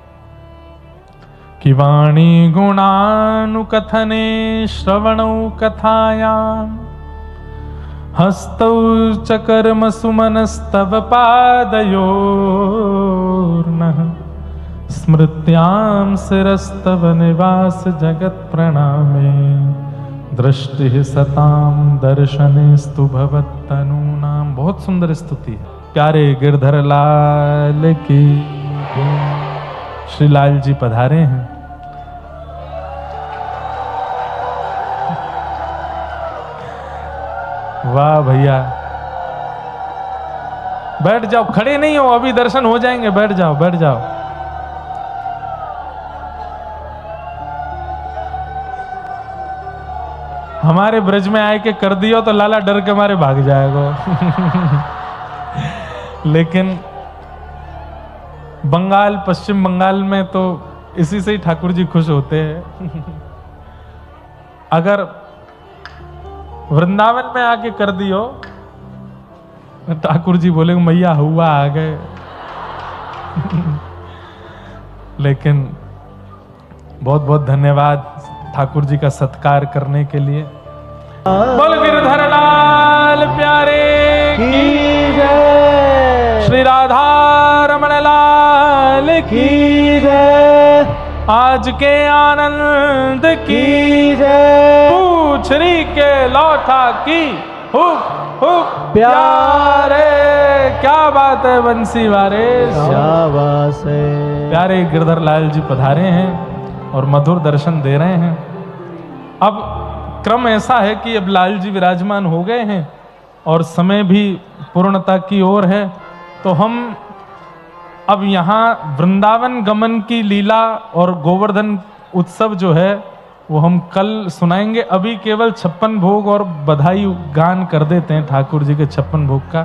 कि वाणी गुणानुकथने श्रवणौ कथायां हस्तौ च कर्म सुमनस्तव पादयोर्नः स्मृत्याम शिरस्तव निवास जगत प्रणामे दृष्टि सताम दर्शनेस्तु भवत्तनूनाम। बहुत सुंदर स्तुति है। प्यारे गिरधर लाल की श्री लाल जी पधारे हैं। वाह भैया, बैठ जाओ, खड़े नहीं हो, अभी दर्शन हो जाएंगे, बैठ जाओ बैठ जाओ। हमारे ब्रज में आए के कर दियो तो लाला डर के मारे भाग जाएगा। लेकिन बंगाल, पश्चिम बंगाल में तो इसी से ही ठाकुर जी खुश होते हैं। अगर वृंदावन में आके कर दियो, ठाकुर जी बोले मैया हुआ आ गए। लेकिन बहुत बहुत धन्यवाद ठाकुर जी का सत्कार करने के लिए। बोल गिरधर लाल प्यारे की जय, श्री राधा रमण लाल की जय, आज के आनंद की जय, पूछरी के लौथा की हुक हुक प्यारे। क्या बात है बंसी वारे, शाबाश है। प्यारे गिरधर लाल जी पधारे हैं और मधुर दर्शन दे रहे हैं। अब क्रम ऐसा है कि अब लाल जी विराजमान हो गए हैं और समय भी पूर्णता की ओर है, तो हम अब यहाँ वृंदावन गमन की लीला और गोवर्धन उत्सव जो है वो हम कल सुनाएंगे। अभी केवल 56 भोग और बधाई गान कर देते हैं ठाकुर जी के 56 भोग का।